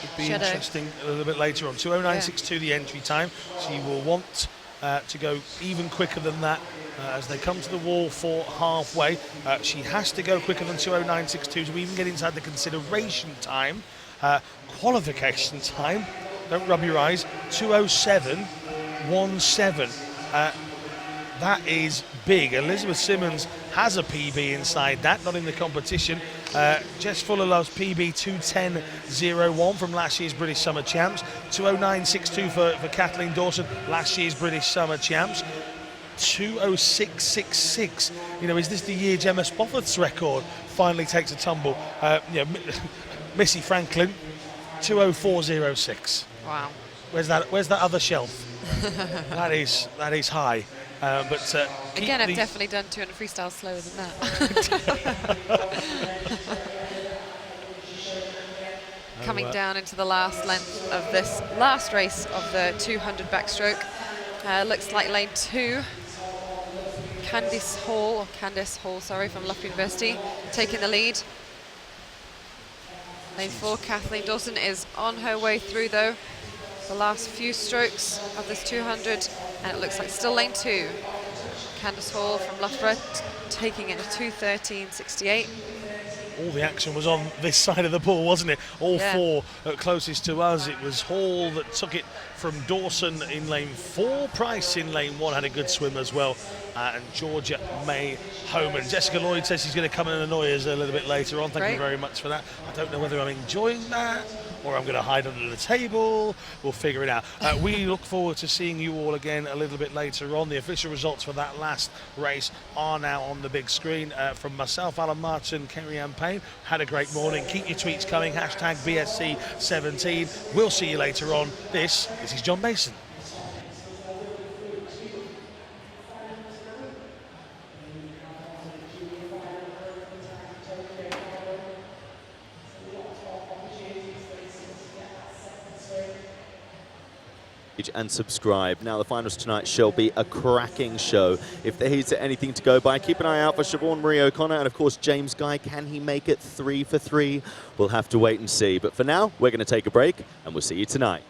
Should be interesting a little bit later on. 2:09.62 the entry time. She will want to go even quicker than that as they come to the wall for halfway. She has to go quicker than 2:09.62 to even get inside the consideration time. Qualification time, don't rub your eyes, 2:07.17. That is big. Elizabeth Simmons has a PB inside that, not in the competition. Jess Fuller loves PB 2:10.01 from last year's British Summer Champs. 2:09.62 for Kathleen Dawson, last year's British Summer Champs. 2:06.66. Is this the year Gemma Spofford's record finally takes a tumble? Missy Franklin, 2:04.06. Wow. Where's that other shelf? that is high. But again, I've definitely done 200 freestyle slower than that. Coming down into the last length of this last race of the 200 backstroke. Looks like lane 2. Candice Hall from Loughborough University taking the lead. Lane 4, Kathleen Dawson is on her way through though. The last few strokes of this 200, and it looks like still lane 2. Candice Hall from Loughborough taking it at 2:13.68. All the action was on this side of the pool, wasn't it? All 4 closest to us. It was Hall that took it from Dawson in lane 4. Price in lane 1 had a good swim as well. And Georgia May Homan. Jessica Lloyd says she's going to come and annoy us a little bit later on. Thank you very much for that. I don't know whether I'm enjoying that or I'm going to hide under the table. We'll figure it out. We look forward to seeing you all again a little bit later on. The official results for that last race are now on the big screen. From myself, Alan Martin, Kerry-Ann Payne, had a great morning. Keep your tweets coming. Hashtag BSC17. We'll see you later on. This is John Mason. And subscribe. Now the finals tonight shall be a cracking show. If there is anything to go by, keep an eye out for Siobhan Marie O'Connor and of course James Guy. Can he make it 3 for 3? We'll have to wait and see. But for now, we're going to take a break and we'll see you tonight.